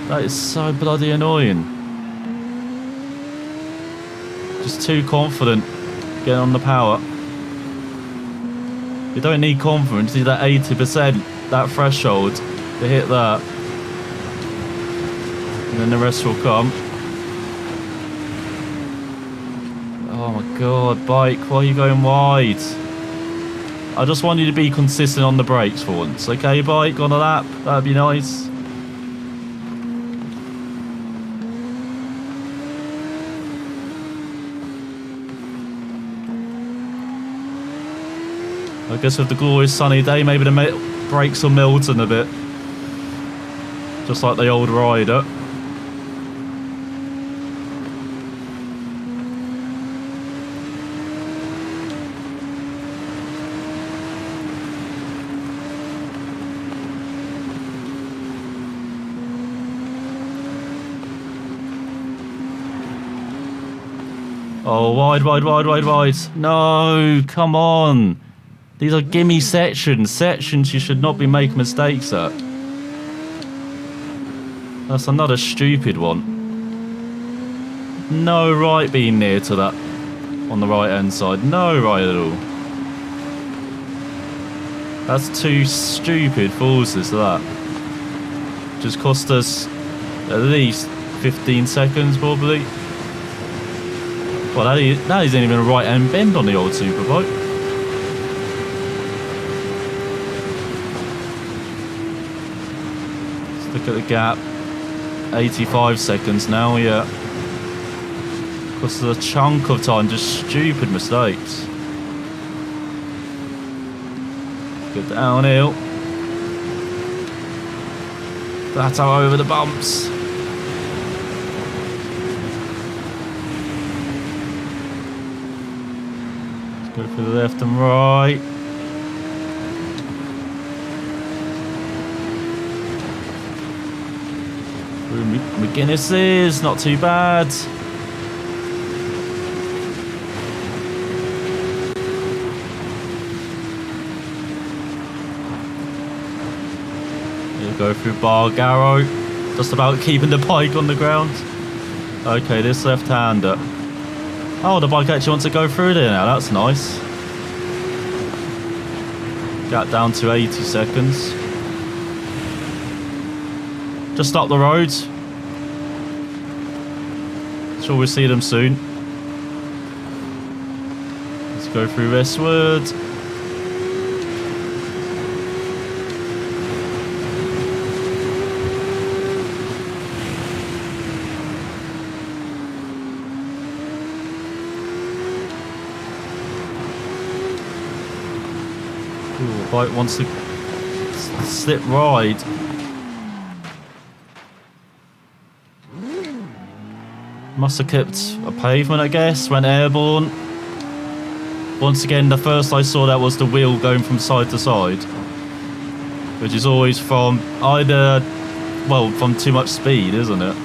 That is so bloody annoying. Just too confident getting on the power. You don't need confidence. You need that 80%, that threshold to hit that, and then the rest will come. Oh my god, bike, why are you going wide? I just want you to be consistent on the brakes for once. Okay, bike, on a lap, that'd be nice. I guess with the glorious sunny day, maybe the brakes will melt in a bit. Just like the old rider. Oh, wide, wide, wide, wide, wide. No, come on. These are gimme sections. Sections you should not be making mistakes at. That's another stupid one. No right being near to that on the right hand side. No right at all. That's two stupid forces to that. Just cost us at least 15 seconds probably. Well, that isn't even a right hand bend on the old Superbike. Let's look at the gap. 85 seconds now, yeah. Cost us a chunk of time, just stupid mistakes. Good downhill. Plateau over the bumps. Go for the left and right. Through McGuinness's, not too bad. Go through Bargaro, just about keeping the bike on the ground. Okay, this left-hander. Oh, the bike actually wants to go through there now, that's nice. Got down to 80 seconds. Just up the road. Sure we'll see them soon. Let's go through Westwood. Ooh, bike wants to slip ride. Must have kept a pavement, I guess. Went airborne. Once again, the first I saw that was the wheel going from side to side, which is always from either, well, from too much speed, isn't it?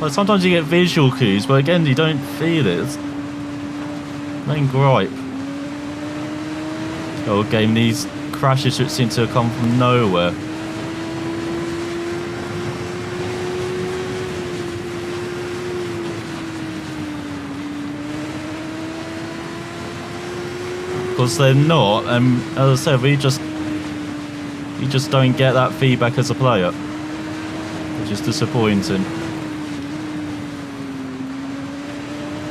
Well, sometimes you get visual cues, but again, you don't feel it. It's main gripe. Oh, game, these crashes should seem to have come from nowhere. Because they're not, and as I said, you just don't get that feedback as a player, which is disappointing.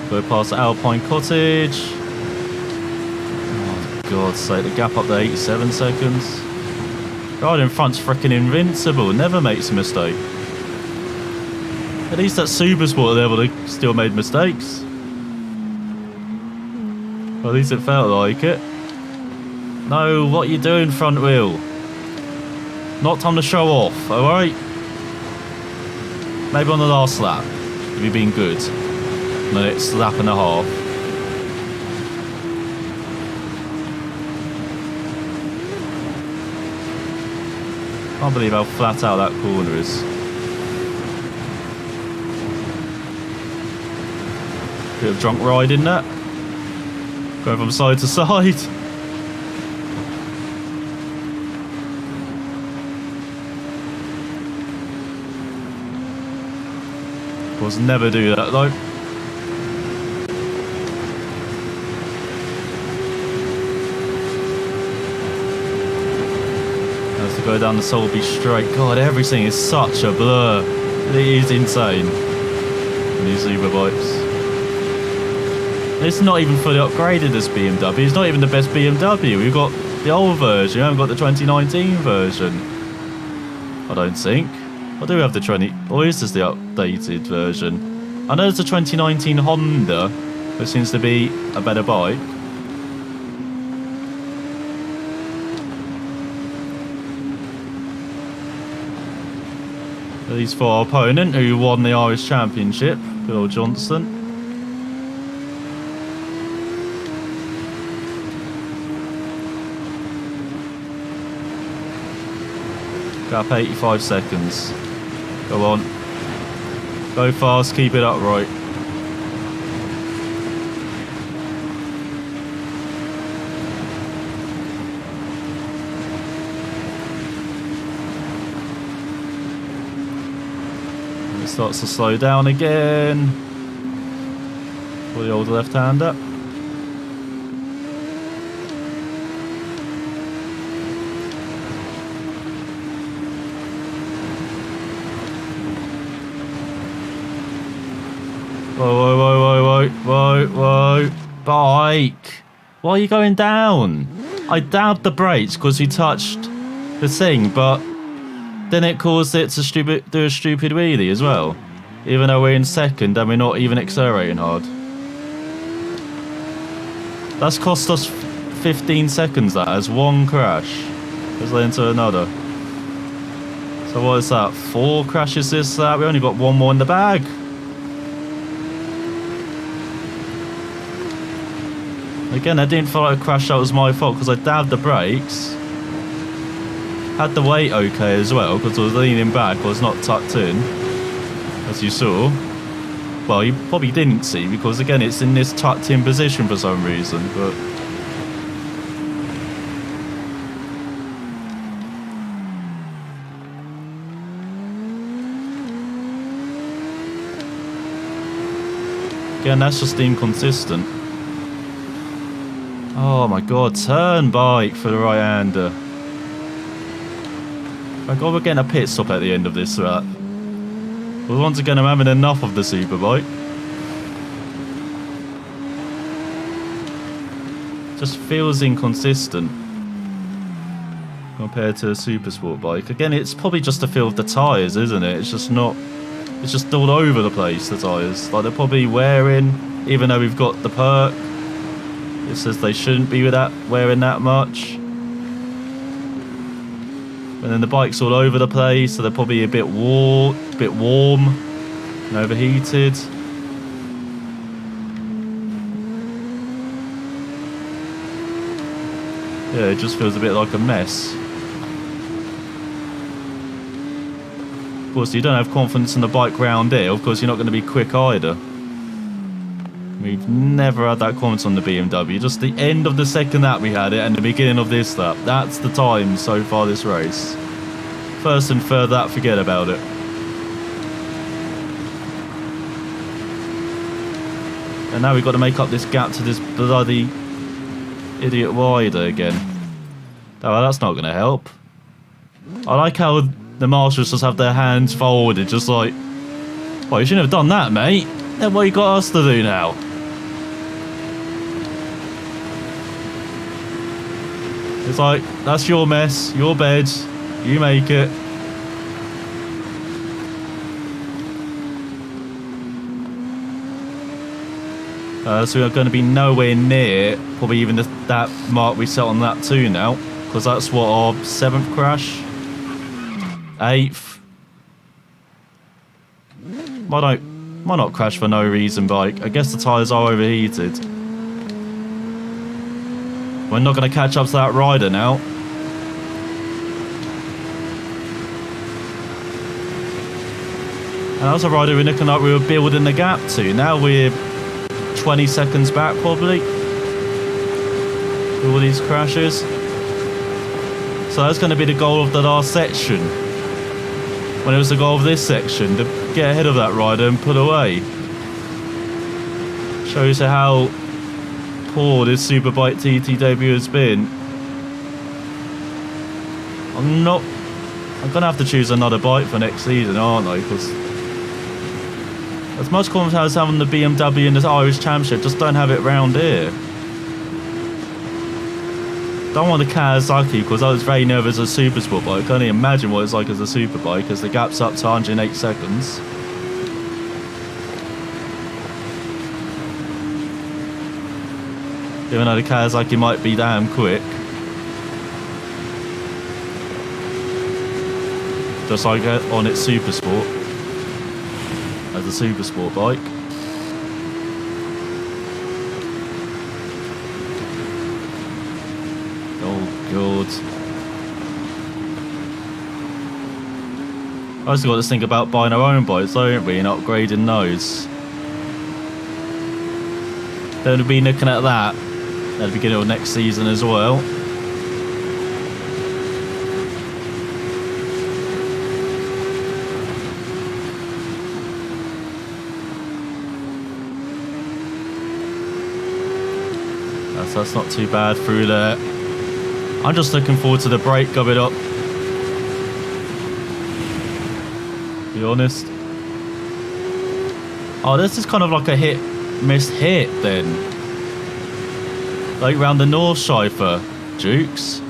Go past Alpine Cottage. Oh, for God's sake, the gap up to 87 seconds. Right in front's freaking invincible, never makes a mistake. At least at Supersport level, they still made mistakes. Well, at least it felt like it. No, what you doing, front wheel? Not time to show off, alright? Maybe on the last lap, if you've been good. And the next lap and a half. Can't believe how flat out that corner is. Bit of drunk riding that. Going from side to side. Of course, never do that though. Has to go down the Solby straight. God, everything is such a blur. It is insane. These Superbikes. It's not even fully upgraded as BMW. It's not even the best BMW. We've got the old version. We haven't got the 2019 version. I don't think. I do have the 20... Or is this the updated version? I know it's the 2019 Honda, which seems to be a better bike. These for our opponent, who won the Irish Championship, Bill Johnston. Gap 85 seconds. Go on. Go fast, keep it upright. And it starts to slow down again. For the old left-hander. Whoa, whoa, whoa, whoa, whoa, whoa, whoa. Bike. Why are you going down? I dabbed the brakes because you touched the thing, but then it caused it to do a stupid wheelie as well. Even though we're in second and we're not even accelerating hard. That's cost us 15 seconds, that, as one crash. Let's led into another. So what is that? 4 crashes this, that? We only got one more in the bag. Again, I didn't feel like a crash that was my fault because I dabbed the brakes. Had the weight okay as well because I was leaning back, I was not tucked in, as you saw. Well, you probably didn't see because again it's in this tucked in position for some reason, but Again, that's just inconsistent. Oh my god, turn bike for the right-hander. My god, we're getting a pit stop at the end of this lap. Well, once again, I'm having enough of the Superbike. Just feels inconsistent compared to a Super Sport bike. Again, it's probably just the feel of the tyres, isn't it? It's just not... It's just all over the place, the tyres. Like, they're probably wearing, even though we've got the perk. It says they shouldn't be wearing that much. And then the bike's all over the place, so they're probably a bit warm and overheated. Yeah, it just feels a bit like a mess. Of course, you don't have confidence in the bike round here. Of course, you're not going to be quick either. We've never had that confidence on the BMW. Just the end of the second lap we had it and the beginning of this lap. That's the time so far this race. First and third lap, forget about it. And now we've got to make up this gap to this bloody idiot rider again. Oh, that's not going to help. I like how the marshals just have their hands folded, just like, well, you shouldn't have done that, mate. Then what you got us to do now? It's like, that's your mess, your bed, you make it. So we're going to be nowhere near probably even that mark we set on lap 2 now, because that's what, our 7th crash, 8th. Why not crash for no reason, bike? I guess the tyres are overheated. We're not going to catch up to that rider now. And that's a rider we're looking like we were building the gap to. Now we're 20 seconds back probably. With all these crashes. So that's going to be the goal of the last section. When it was the goal of this section, to get ahead of that rider and pull away. Shows you how poor this Superbike TT debut has been. I'm going to have to choose another bike for next season, aren't I? Because as much confidence as having the BMW in the Irish Championship, just don't have it round here. Don't want the Kawasaki because I was very nervous as a Super Sport bike. I can only imagine what it's like as a Superbike because the gap's up to 108 seconds. Even though the Kawasaki might be damn quick. Just like on its Super Sport. As a Super Sport bike. Oh god. I also got to think about buying our own bikes, don't we, and upgrading those. Then we'll be looking at that at the beginning of next season as well. That's not too bad through there. I'm just looking forward to the break coming up. To be honest. Oh, this is kind of like a miss hit then. Like round the North Schleifer, Dukes.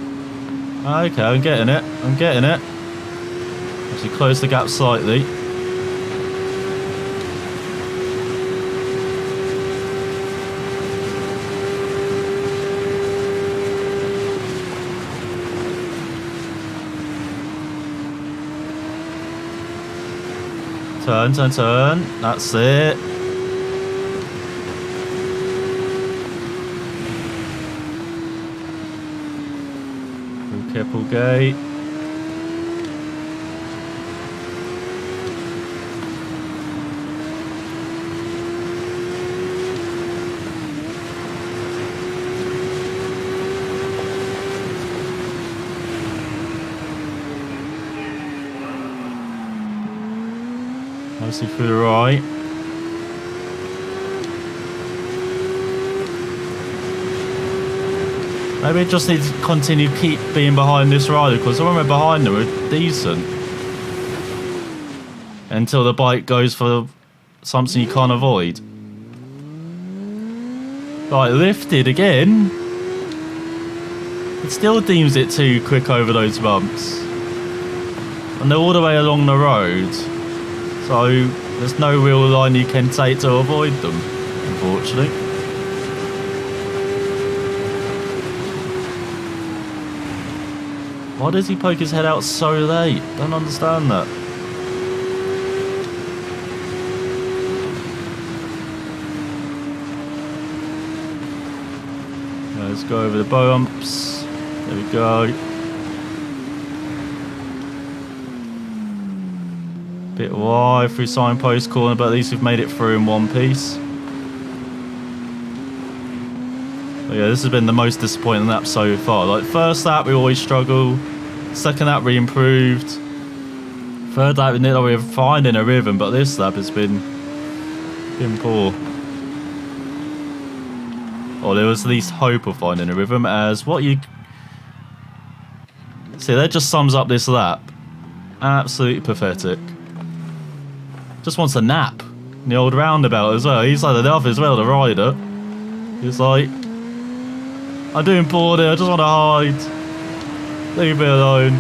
Okay, I'm getting it. Actually close the gap slightly. Turn. That's it. Pull gate. Mostly through the right. Maybe it just needs to continue keep being behind this rider, because when we're behind them, we're decent. Until the bike goes for something you can't avoid. Right, lifted again. It still deems it too quick over those bumps. And they're all the way along the road. So there's no real line you can take to avoid them, unfortunately. Why does he poke his head out so late? Don't understand that. Let's go over the bumps. There we go. Bit wide through signpost corner, but at least we've made it through in one piece. But yeah, this has been the most disappointing lap so far. Like, first lap we always struggle. Second lap we improved. Third lap we're finding a rhythm, but this lap has been poor. Or there was at least hope of finding a rhythm, as what you... See, that just sums up this lap. Absolutely pathetic. Just wants a nap. In the old roundabout as well. He's like enough as well, the rider. He's like... I'm doing bored here, I just want to hide. Leave me alone.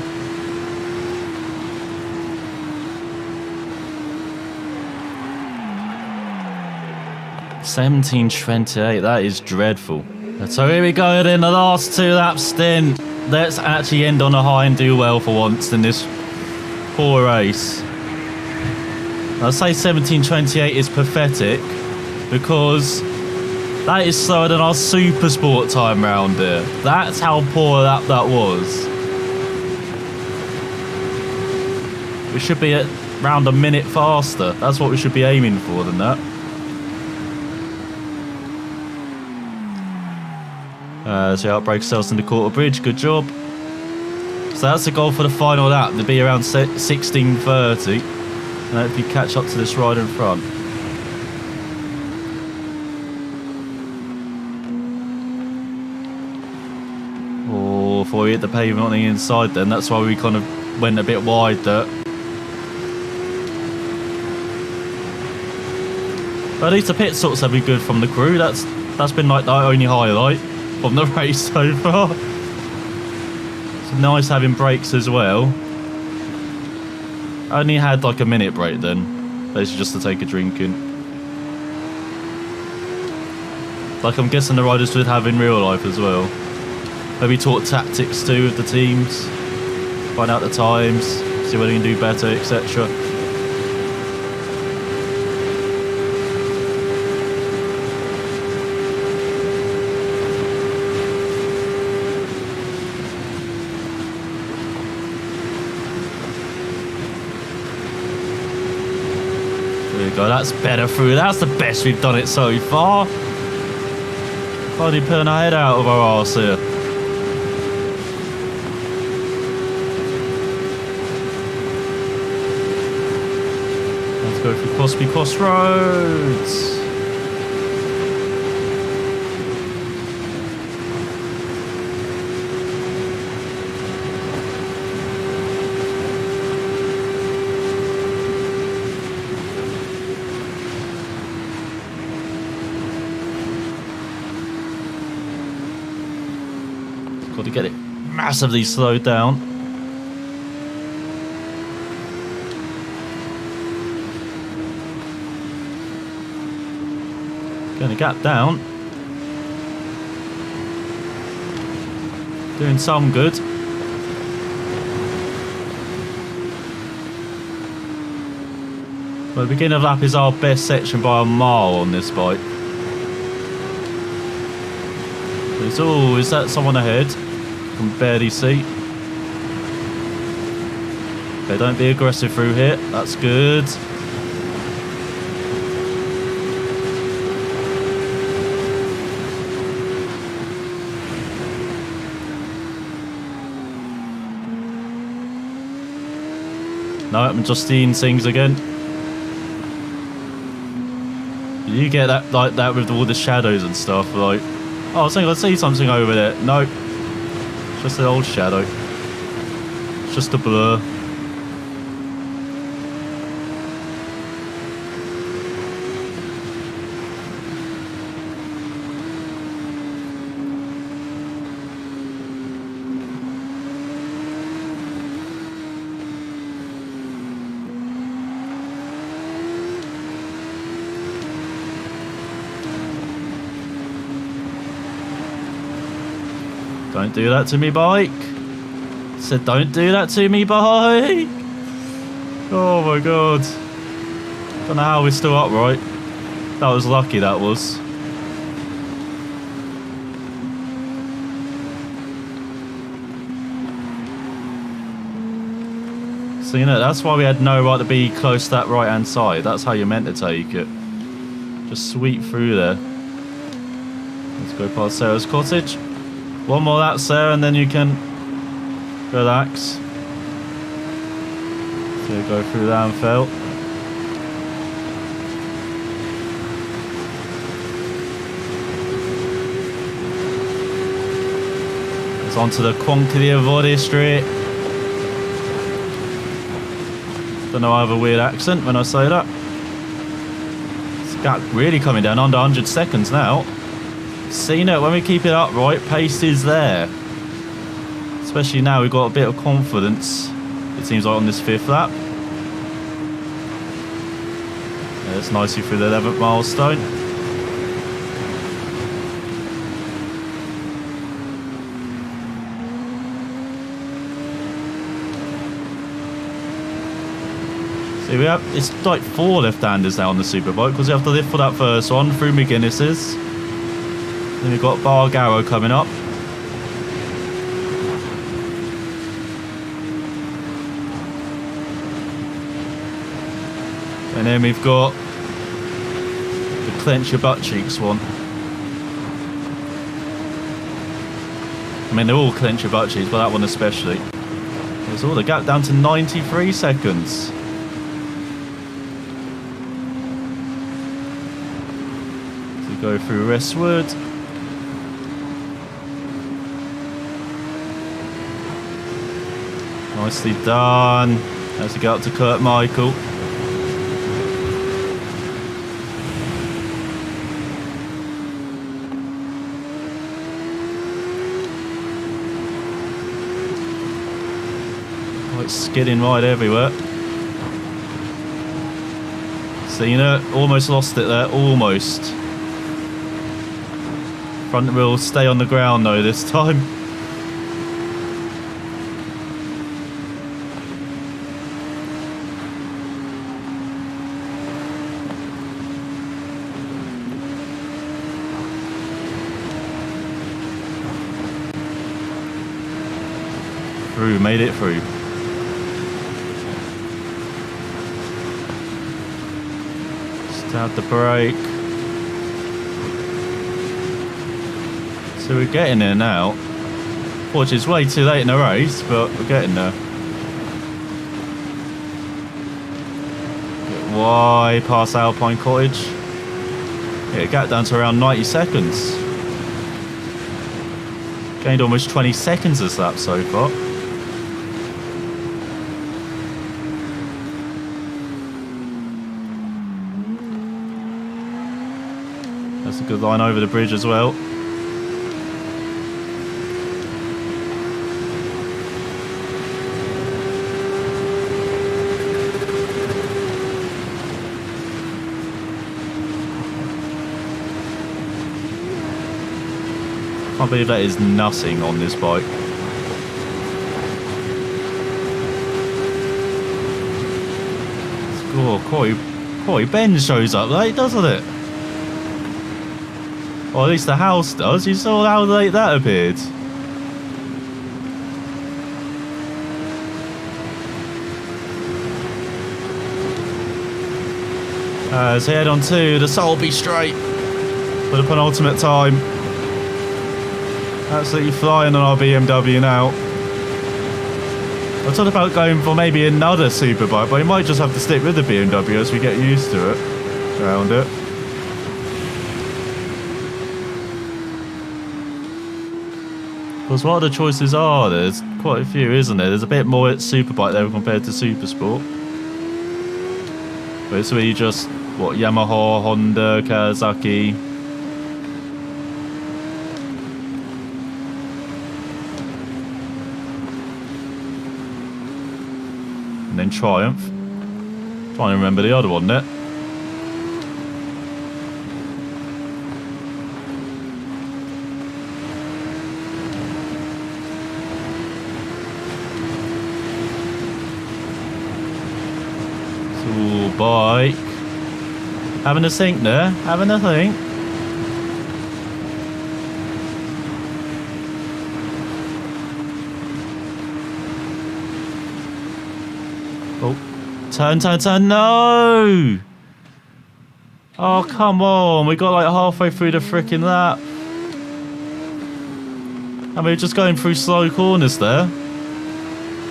$17.28, that is dreadful. So here we go in the last 2 lap stint. Let's actually end on a high and do well for once in this poor race. I'd say 17.28 is pathetic because that is slower than our super sport time round here. That's how poor that was. We should be at around a minute faster. That's what we should be aiming for than that. So outbreak ourselves in the quarter bridge. Good job. So that's the goal for the final lap, to be around 16:30. And hopefully catch up to this rider in front. Oh, before we hit the pavement on the inside then. That's why we kind of went a bit wide there. But at least the pit stops have been good from the crew. That's been like the only highlight from the race so far. It's nice having brakes as well. I only had like a minute break then, basically just to take a drink in. Like I'm guessing the riders would have in real life as well. Maybe talk tactics too with the teams, find out the times, see what they can do better, etc. Go, that's better through. That's the best we've done it so far. Finally pulling our head out of our arse here. Let's go through Crosby Crossroads. Got to get it massively slowed down. Getting a gap down. Doing some good. Well, the beginning of lap is our best section by a mile on this bike. Oh, is that someone ahead? I can barely see. Okay, don't be aggressive through here. That's good. No, Justine sings again. You get that like that with all the shadows and stuff. Like, oh, I was thinking I'd see something over there. Nope. Just an old shadow. It's just a blur. Don't do that to me, bike. Said don't do that to me, bike. Oh my god. Don't know how we're still upright. That was lucky, that was. So, you know, that's why we had no right to be close to that right hand side. That's how you're meant to take it. Just sweep through there. Let's go past Sarah's cottage. One more lap, Sarah, and then you can relax. So go through Lanfeld. It's onto the Conquilier Street. Don't know, I have a weird accent when I say that. It's really coming down under 100 seconds now. Seen it, when we keep it upright, pace is there. Especially now we've got a bit of confidence, it seems like, on this 5th lap. Yeah, it's nicely through the 11th milestone. See, we have, it's like 4 left-handers now on the Superbike, because we have to lift for that first one through McGuinness's. Then we've got Bargaro coming up. And then we've got the clench your butt cheeks one. I mean, they're all clench your butt cheeks, but that one especially. There's all the gap down to 93 seconds. So we go through Westwood. Nicely done. As we go up to Kurt Michael. Oh, it's skidding right everywhere. Cena almost lost it there, almost. Front wheel stay on the ground though this time. Through, made it through. Stab the brake. So we're getting there now. Which is way too late in the race, but we're getting there. Get wide past Alpine Cottage. Yeah, it got down to around 90 seconds. Gained almost 20 seconds this lap so far. That's a good line over the bridge as well. I can't believe that is nothing on this bike. Oh, Corey Ben shows up late, doesn't it? Or at least the house does. You saw how late that appeared. Let's head on to the Sulby Straight for the penultimate time. Absolutely flying on our BMW now. I thought about going for maybe another Superbike, but we might just have to stick with the BMW as we get used to it. Around it. Because what the choices are, there's quite a few, isn't there? There's a bit more at Superbike there compared to Supersport. But it's really just, what, Yamaha, Honda, Kawasaki. And then Triumph. Trying to remember the other one there. Bike. Having a think there. Having a think. Oh. Turn, turn, turn. No! Oh, come on. We got like halfway through the freaking lap. And we were just going through slow corners there.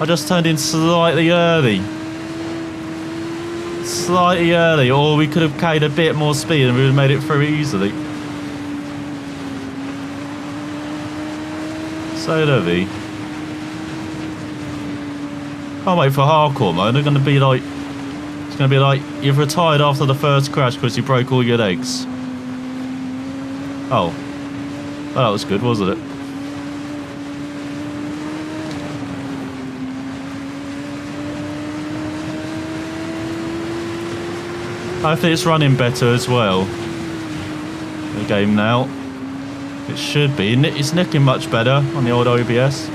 I just turned in slightly early. Slightly early, or we could have carried a bit more speed and we would have made it through easily. So heavy. Can't wait for hardcore mode. They're going to be like, it's going to be like you've retired after the first crash because you broke all your legs. Oh, well, that was good, wasn't it? Hopefully it's running better as well. The game now. It should be. It's nicking much better on the old OBS.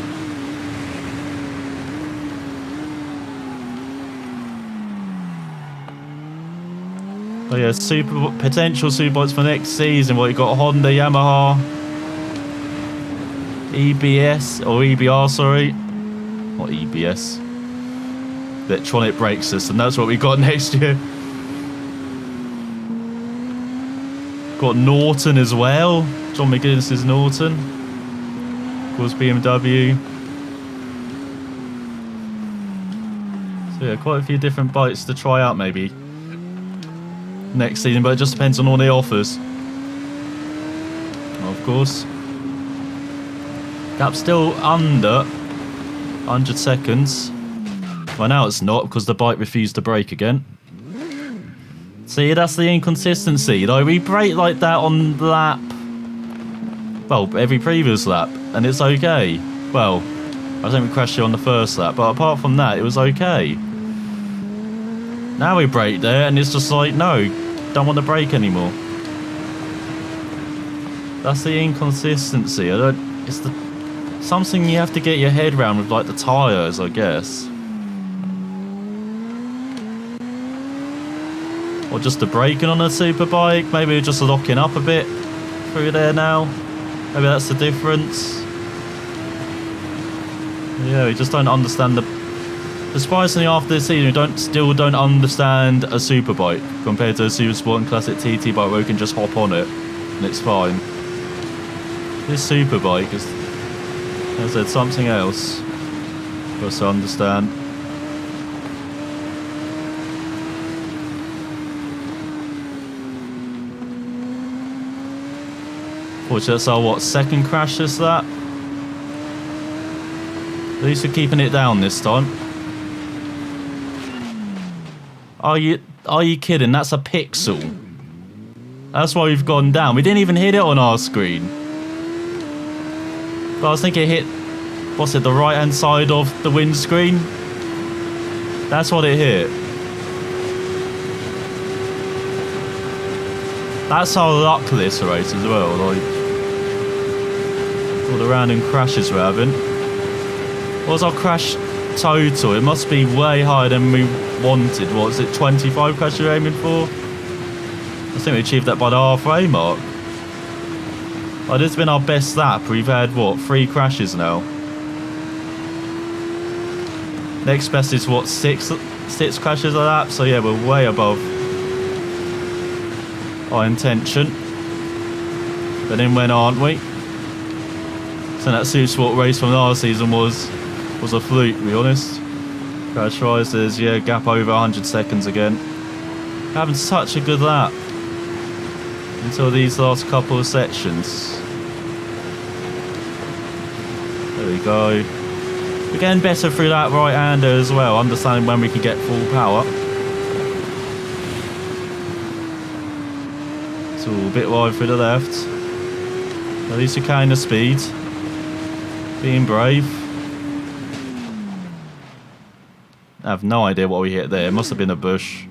Oh yeah, potential Superbikes for next season. What you got? Honda, Yamaha, EBS or EBR, sorry. Not EBS. Electronic brake system. That's what we got next year. Got Norton as well. John McGuinness is Norton. Of course, BMW. So yeah, quite a few different bikes to try out maybe next season, but it just depends on all the offers. Of course. Gap still under 100 seconds. Well, now it's not because the bike refused to brake again. See, that's the inconsistency. Like, we brake like that on lap, well, every previous lap, and it's okay. Well, I think we crashed it on the first lap, but apart from that, it was okay. Now we brake there, and it's just like, no, don't want to brake anymore. That's the inconsistency. It's something you have to get your head around with, like the tyres, I guess. Or just the braking on a Superbike. Maybe we're just locking up a bit through there now. Maybe that's the difference. Yeah, we just don't understand surprisingly, after this season, we still don't understand a Superbike compared to a Supersport and Classic TT bike where we can just hop on it and it's fine. This Superbike is, as I said, something else for us to understand. Which that's our, what, second crash is that? At least we're keeping it down this time. Are you kidding? That's a pixel. That's why we've gone down. We didn't even hit it on our screen. But I was thinking it hit, what's it, the right hand side of the windscreen? That's what it hit. That's our luck this race as well, like all the random crashes we're having. What was our crash total? It must be way higher than we wanted. What was it, 25 crashes we were aiming for? I think we achieved that by the halfway mark. Oh, this has been our best lap. We've had, what, 3 crashes now. Next best is, what, 6 crashes a lap? So yeah, we're way above our intention. But then when aren't we? So that Supersport race from last season was a fluke, to be honest. Crash rises, yeah, gap over 100 seconds again. Having such a good lap until these last couple of sections. There we go. We're getting better through that right-hander as well, understanding when we can get full power. So a bit wide through the left. At least you're carrying the speed. Being brave. I have no idea what we hit there. It must have been a bush.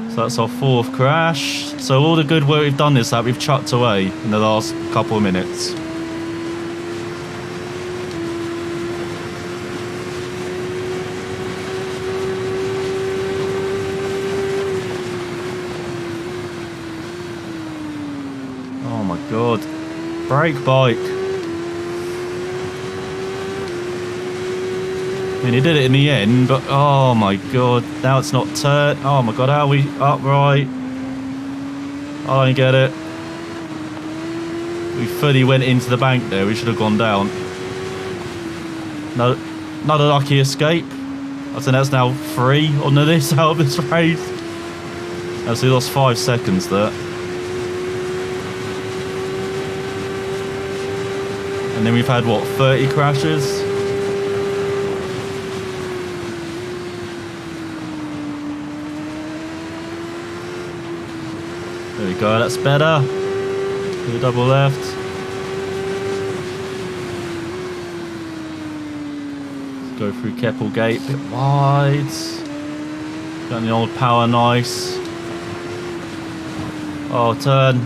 So that's our 4th crash. So all the good work we've done this lap, we've chucked away in the last couple of minutes. Oh my god. Brake bike. I mean, he did it in the end, but oh my god. Now it's not turn. Oh my god, how are we upright? I don't get it. We fully went into the bank there. We should have gone down. No, not a lucky escape. I think that's now 3 on this out of this race. So we lost 5 seconds there. And then we've had, what, 30 crashes? There we go, that's better. Do the double left. Let's go through Keppel Gate, bit wide. Got the old power nice. Oh, turn.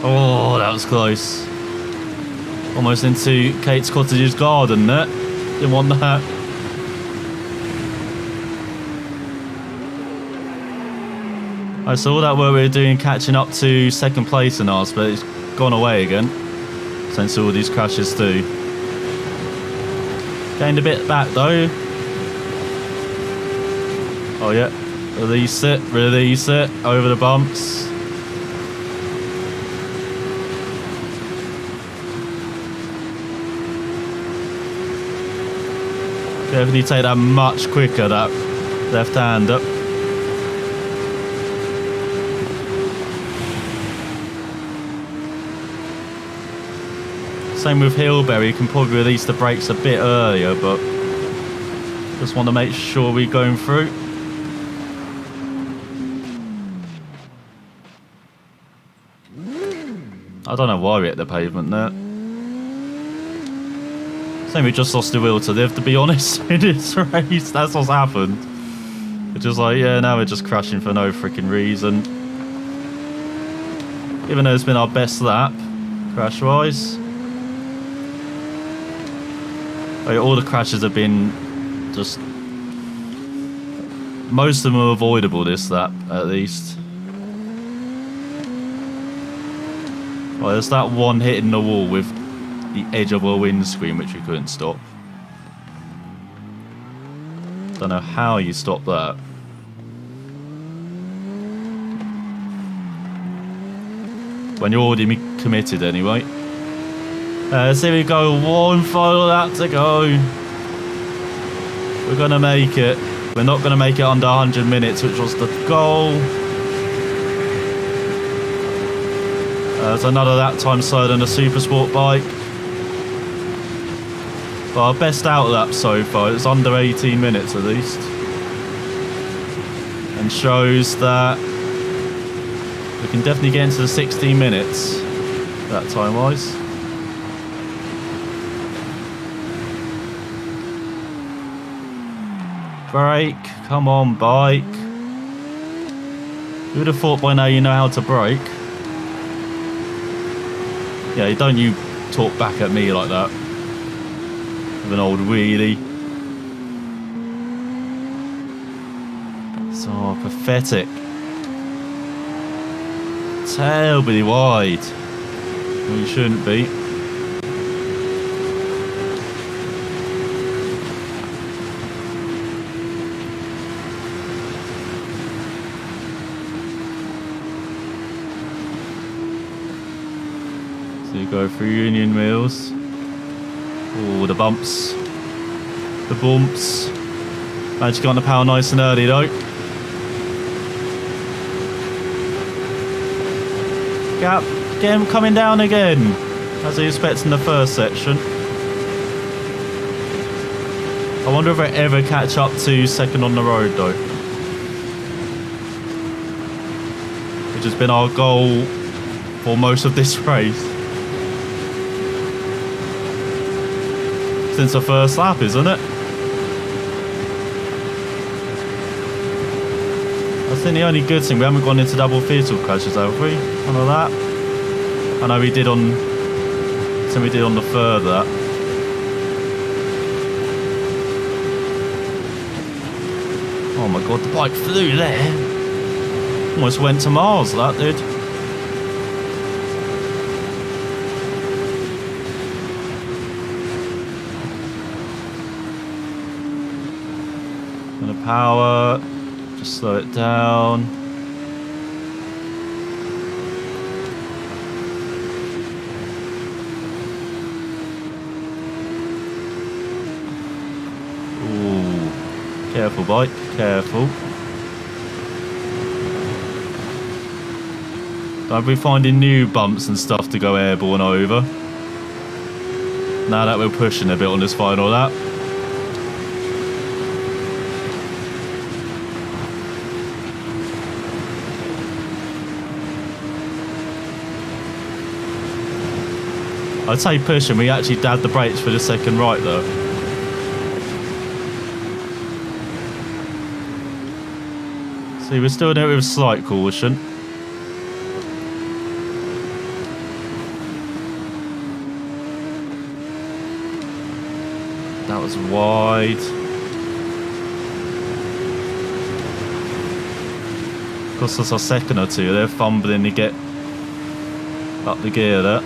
Oh, that was close. Almost into Kate's Cottage's garden there. Didn't want that. I saw that work we were doing catching up to 2nd place in ours, but it's gone away again since all these crashes too. Gained a bit back though. Oh yeah, release it over the bumps. Definitely take that much quicker, that left hand up. Same with Hillberry, you can probably release the brakes a bit earlier, but just want to make sure we're going through. I don't know why we hit the pavement there. Same, we just lost the will to live, to be honest, in this race. That's what's happened. It's just like, yeah, now we're just crashing for no freaking reason. Even though it's been our best lap, crash-wise. Like, all the crashes have been just... Most of them are avoidable this lap, at least. Well, there's that one hitting the wall with the edge of a windscreen, which we couldn't stop. Don't know how you stop that. When you're already committed, anyway. So here we go, 1 final lap to go. We're gonna make it. We're not gonna make it under 100 minutes, which was the goal. There's another lap time slower than a super sport bike. But our best out lap so far, it's under 18 minutes at least. And shows that we can definitely get into the 16 minutes, that time wise. Brake, come on bike. Who would have thought by now you know how to brake? Yeah, don't you talk back at me like that. With an old wheelie. So pathetic. Terribly wide. Well, you shouldn't be. So you go through Union Mills. Oh, the bumps. The bumps. Managed to get on the power nice and early though. Gap, get him coming down again, as he expects in the first section. I wonder if I ever catch up to second on the road though. Which has been our goal for most of this race. Since the first lap, isn't it? I think the only good thing, we haven't gone into double vehicle crashes, have we? None of that. I know we did on, I think we did on the third that. Oh my god, the bike flew there. Almost went to Mars, that did. Gonna power. Just slow it down. Ooh. Careful, bike. Careful. Don't be finding new bumps and stuff to go airborne over. Now that we're pushing a bit on this final lap. I'd say pushing, we actually dabbed the brakes for the second right though. See, we're still doing it with slight caution. That was wide. Cost us a second or two, they're fumbling to get up the gear there.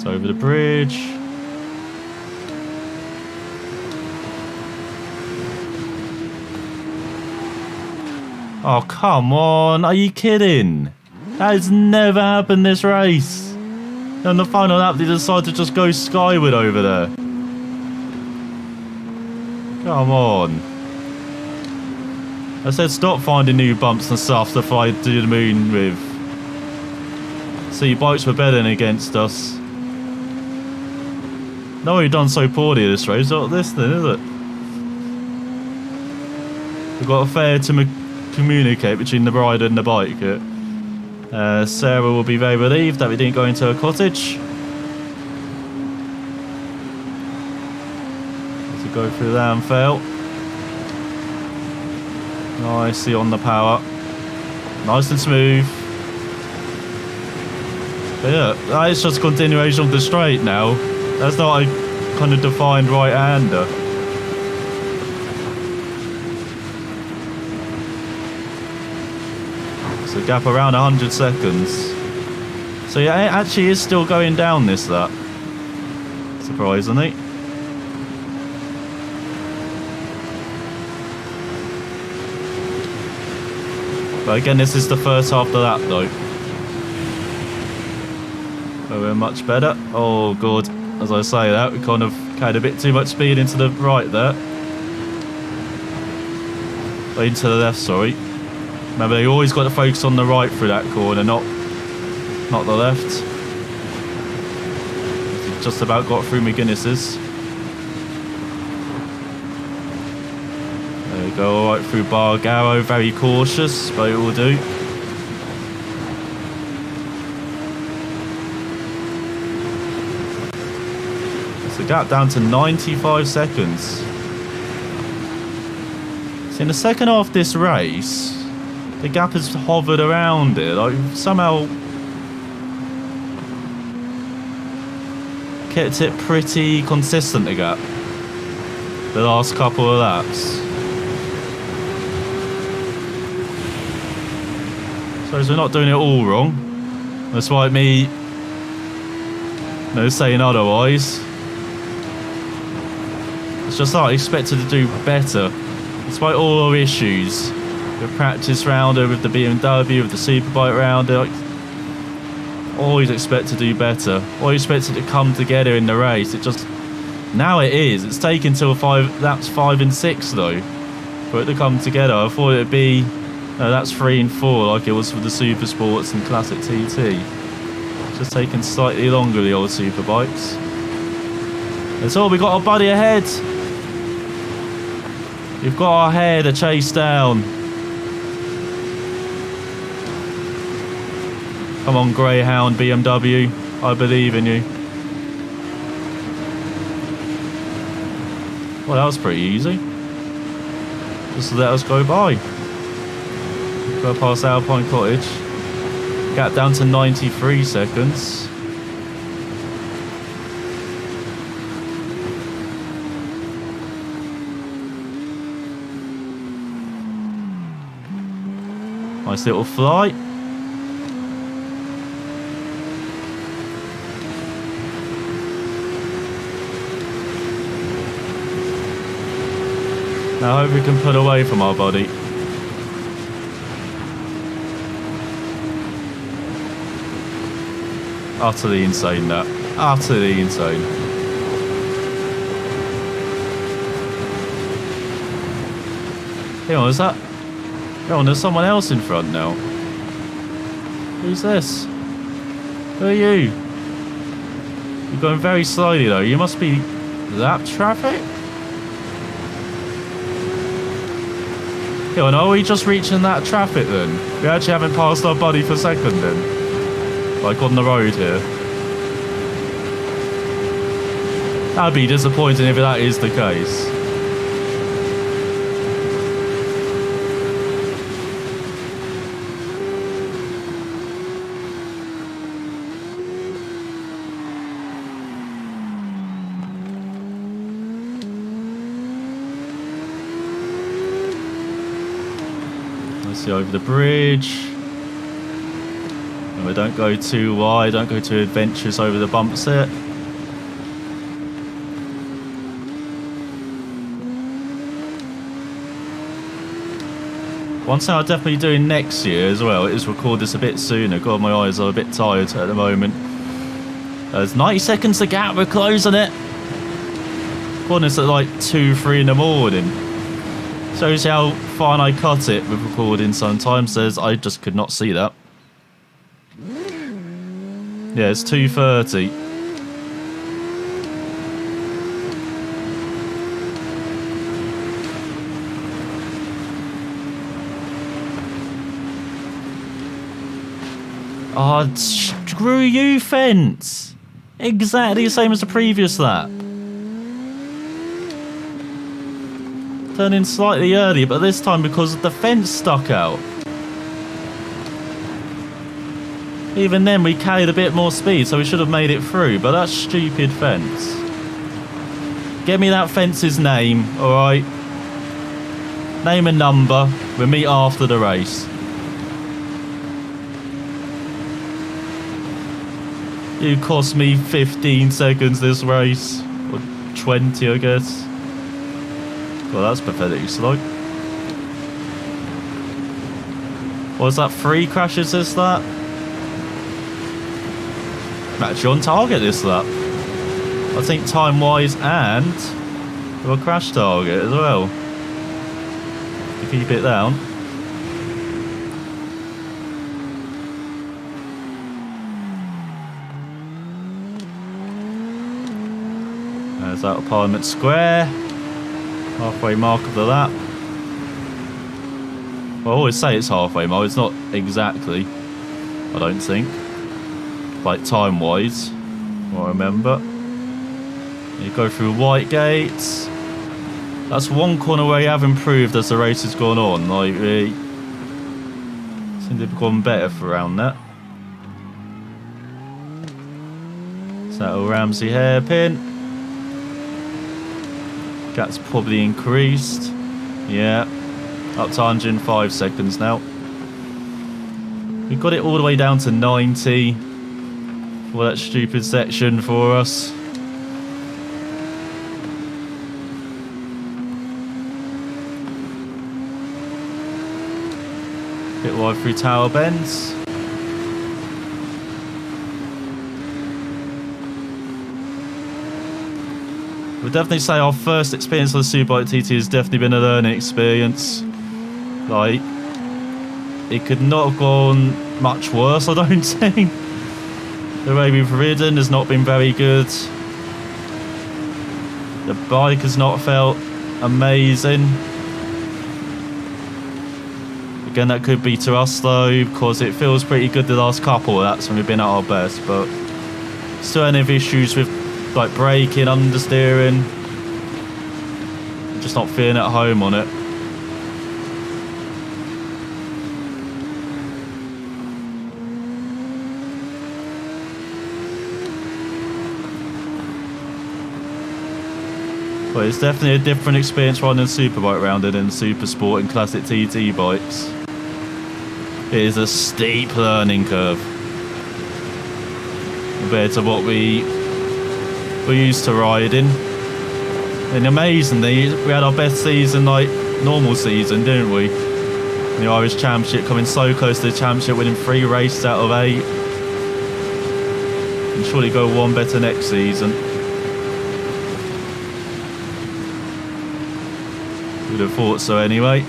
Over the bridge. Oh, come on. Are you kidding? That has never happened this race. On the final lap, they decided to just go skyward over there. Come on. I said stop finding new bumps and stuff to fly to the moon with. See, bikes were betting against us. No, we've done so poorly this race, not this then, is it? We've got a fair to communicate between the rider and the bike. Sarah will be very relieved that we didn't go into her cottage. To go through there and fail. Nicely on the power. Nice and smooth. But yeah, that is just a continuation of the straight now. That's not a kind of defined right-hander. So gap around 100 seconds. So yeah, it actually is still going down this lap. Surprisingly. But again, this is the first half of the lap though. So we're much better. Oh god. As I say that, we kind of carried a bit too much speed into the right there. Into the left, sorry. Remember, you always got to focus on the right through that corner, not the left. Just about got through McGuinness's. There we go, all right through Bargaro, very cautious, but it will do. Gap down to 95 seconds. So in the second half of this race, the gap has hovered around it. Like somehow kept it pretty consistent, the gap. The last couple of laps. So we're not doing it all wrong. Despite me saying otherwise. It's just like I expected to do better, despite all our issues. The practice rounder with the BMW, with the Superbike rounder. always expect to do better. Always expect it to come together in the race. It just... Now it is. It's taken till laps 5 and 6 though for it to come together. I thought it'd be... No, that's 3 and 4 like it was for the Super Sports and Classic TT. It's just taking slightly longer, the old Superbikes. That's all. We got our buddy ahead. We've got our hare to chase down. Come on, Greyhound BMW. I believe in you. Well, that was pretty easy. Just let us go by. Go past Alpine Cottage. Gap down to 93 seconds. Nice little flight. Now I hope we can pull away from our body. Utterly insane, that. Utterly insane. Hang on, is that... Hang on, there's someone else in front now. Who's this? Who are you? You're going very slowly though. You must be that traffic? Hang on, are we just reaching that traffic then? We actually haven't passed our buddy for second then? Like on the road here. That'd be disappointing if that is the case. Let's see over the bridge. And we don't go too wide, don't go too adventurous over the bumps here. One thing I'll definitely do next year as well is record this a bit sooner. God, my eyes are a bit tired at the moment. There's 90 seconds to gap, we're closing it. Recording this at like 2, 3 in the morning. Shows how fine I cut it with recording sometimes. Says I just could not see that. Yeah, it's 2:30. Oh, screw you, fence! Exactly the same as the previous lap. Turning slightly earlier, but this time because the fence stuck out. Even then, we carried a bit more speed, so we should have made it through, but that stupid fence. Get me that fence's name, alright? Name and number. We'll meet after the race. You cost me 15 seconds this race. Or 20, I guess. Well, that's pathetically slow. Was that 3 crashes this lap? I'm actually on target this lap. I think time-wise and with a crash target as well. To keep it down. There's out of Parliament Square. Halfway mark of the lap. Well, I always say it's halfway mark. It's not exactly, I don't think. Like time-wise, I remember. You go through White Gates. That's one corner where you have improved as the race has gone on. Like, really seems to have gone better for around that. Settle Ramsey hairpin. Gap's probably increased. Yeah. Up to 105 seconds now. We've got it all the way down to 90 for that stupid section for us. Bit wide through Tower Bends. would definitely say our first experience with the Superbike TT has definitely been a learning experience. Like, it could not have gone much worse, I don't think. The way we've ridden has not been very good. The bike has not felt amazing. Again, that could be to us though, because it feels pretty good the last couple of laps when we've been at our best, but still any issues with like braking, understeering. Just not feeling at home on it. But it's definitely a different experience riding Superbike rounder than Super Sport and Classic TT bikes. It is a steep learning curve compared to what we're used to riding. And amazingly, we had our best season, like normal season, didn't we? In the Irish Championship, coming so close to the Championship, winning 3 races out of 8. And surely go one better next season. Would have thought so anyway.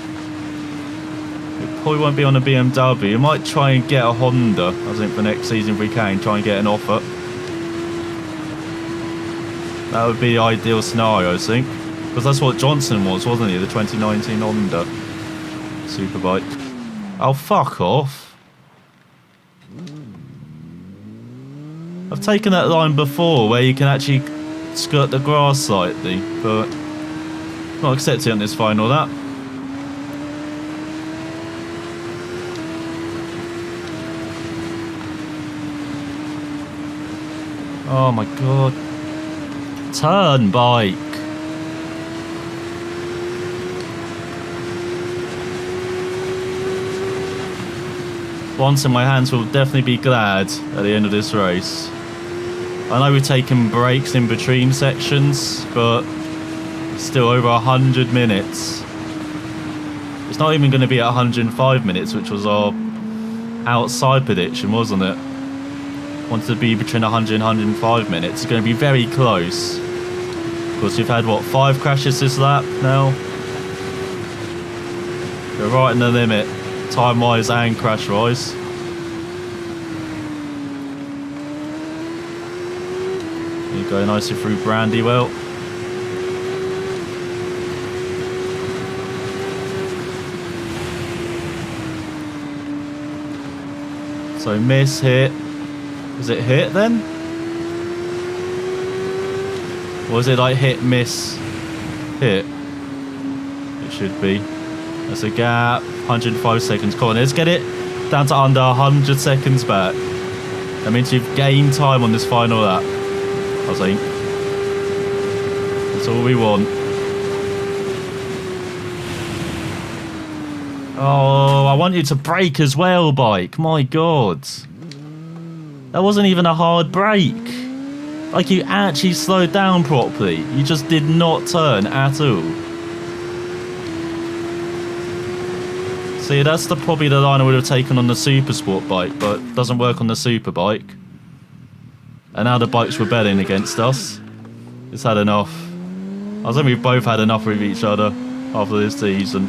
It probably won't be on a BMW. We might try and get a Honda, I think, for next season if we can. Try and get an offer. That would be the ideal scenario, I think. Because that's what Johnson was, wasn't he? The 2019 Honda Superbike. Oh, fuck off. I've taken that line before where you can actually skirt the grass slightly, but not accepting on this final lap. Oh my god. Turn bike. Once in my hands will definitely be glad at the end of this race. I know we've taken breaks in between sections, but still over 100 minutes. It's not even going to be at 105 minutes, which was our outside prediction, wasn't it? Wanted to be between 100 and 105 minutes. It's going to be very close. Of course, we've had, what, 5 crashes this lap now? We're right in the limit, time-wise and crash-wise. There you go, nicely through Brandywell. So miss, hit. Is it hit then? Or is it like hit, miss, hit? It should be. That's a gap. 105 seconds. Come on, let's get it down to under 100 seconds back. That means you've gained time on this final lap, I think. That's all we want. Oh, I want you to brake as well, bike. My god. That wasn't even a hard brake. Like, you actually slowed down properly. You just did not turn at all. See, that's probably the line I would have taken on the Super Sport bike, but it doesn't work on the Superbike. And now the bikes rebelling against us. It's had enough. I think we've both had enough with each other after this season.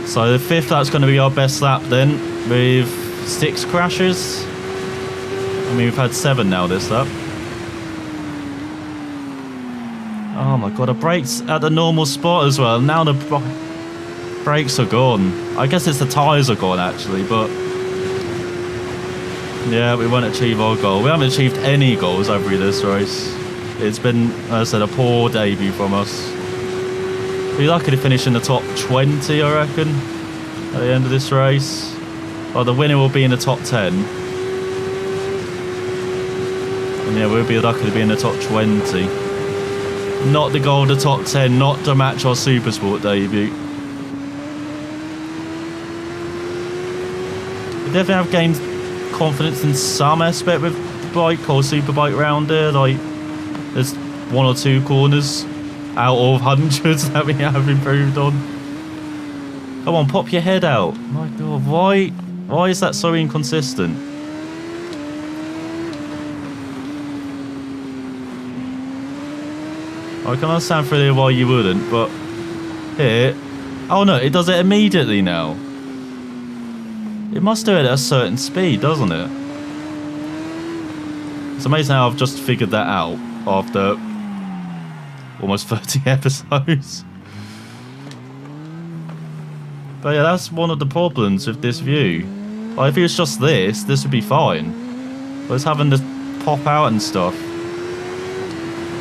So the 5th lap's going to be our best lap then, with 6 crashes. I mean, we've had 7 now this lap. Oh my god, the brakes at the normal spot as well. Now the brakes are gone. I guess it's the tyres are gone actually, but yeah, we won't achieve our goal. We haven't achieved any goals over this race. It's been, as I said, a poor debut from us. Be lucky to finish in the top 20, I reckon, at the end of this race. Well, the winner will be in the top 10. And yeah, we'll be lucky to be in the top 20. Not the goal of the top 10, not to match our Supersport debut. We definitely have gained confidence in some aspect with bike or Superbike rounder. Like, there's 1 or 2 corners out of hundreds that we have improved on. Come on, pop your head out. My god, why is that so inconsistent? I can understand through there why you wouldn't, but here... Oh no, it does it immediately now. It must do it at a certain speed, doesn't it? It's amazing how I've just figured that out after almost 30 episodes. But yeah, that's one of the problems with this view. Like, if it was just this would be fine. But it's having to pop out and stuff.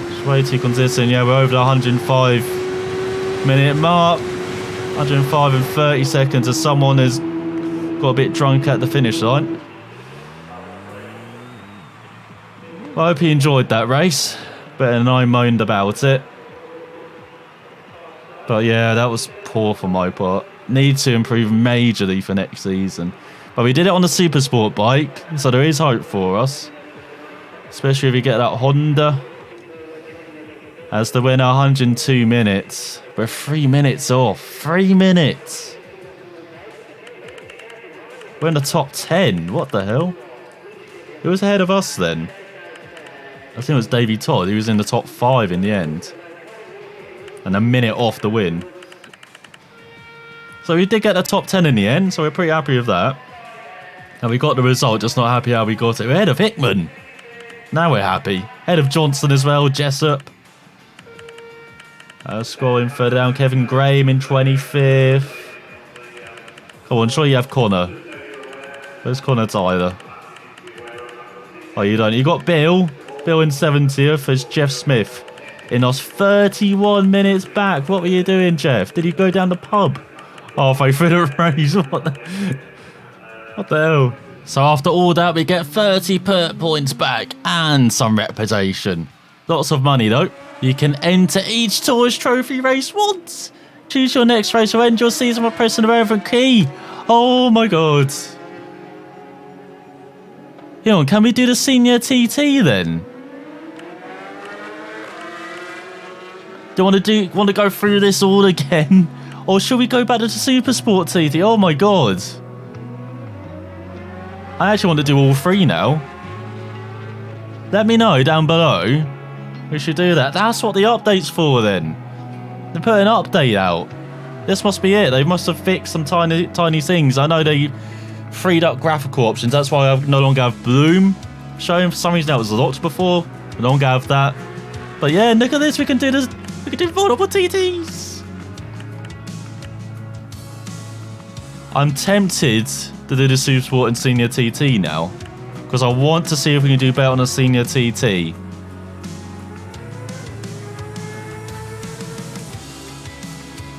It's way too consistent. Yeah, we're over the 105-minute mark. 105 and 30 seconds as someone has got a bit drunk at the finish line. Well, I hope you enjoyed that race. Better than I moaned about it. But yeah, that was poor for my part. Need to improve majorly for next season. But we did it on the Supersport bike, so there is hope for us. Especially if we get that Honda. As the winner, 102 minutes. We're 3 minutes off. 3 minutes. We're in the top 10. What the hell? Who was ahead of us then? I think it was Davey Todd. He was in the top 5 in the end. And a minute off the win. So we did get the top 10 in the end, so we're pretty happy with that. And we got the result, just not happy how we got it. We're ahead of Hickman. Now we're happy. Ahead of Johnson as well, Jessup. Scrolling further down, Kevin Graham in 25th. Come on, sure you have Connor. Where's Connor Tyler? Oh, you don't. You got Bill. Bill in 70th. There's Jeff Smith. In us 31 minutes back. What were you doing, Jeff? Did you go down the pub? Halfway through the race. What the hell? So after all that, we get 30 points back and some reputation. Lots of money though. You can enter each tourist trophy race once. Choose your next race or end your season by pressing the relevant key. Oh my god. Hang on, can we do the senior TT then? Do you want to go through this all again? Or should we go back to the Supersport TT? Oh my god. I actually want to do all 3 now. Let me know down below. We should do that. That's what the update's for then. They put an update out. This must be it. They must have fixed some tiny things. I know they freed up graphical options. That's why I no longer have Bloom showing. For some reason that was locked before. I no longer have that. But yeah, look at this. We can do this. We can do multiple TTs. I'm tempted to do the Supersport and Senior TT now. Because I want to see if we can do better on a Senior TT.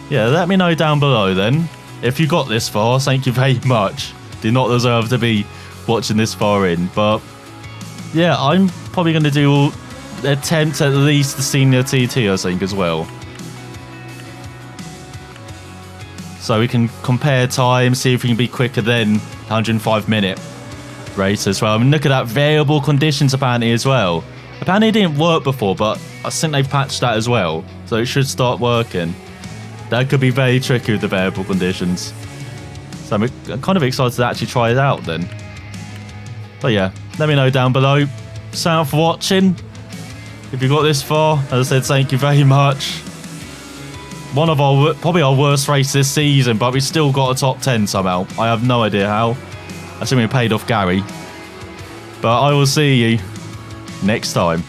Yeah, let me know down below then. If you got this far, thank you very much. Do not deserve to be watching this far in. But yeah, I'm probably going to do attempt at least the Senior TT, I think, as well. So we can compare time, see if we can be quicker than 105-minute race as well. I mean, look at that, variable conditions apparently as well. Apparently it didn't work before, but I think they've patched that as well. So it should start working. That could be very tricky with the variable conditions. So I'm kind of excited to actually try it out then. But yeah, let me know down below. Thank you for watching. If you got this far, as I said, thank you very much. One of our, probably our worst race this season, but we still got a top 10 somehow. I have no idea how. I think we paid off Gary. But I will see you next time.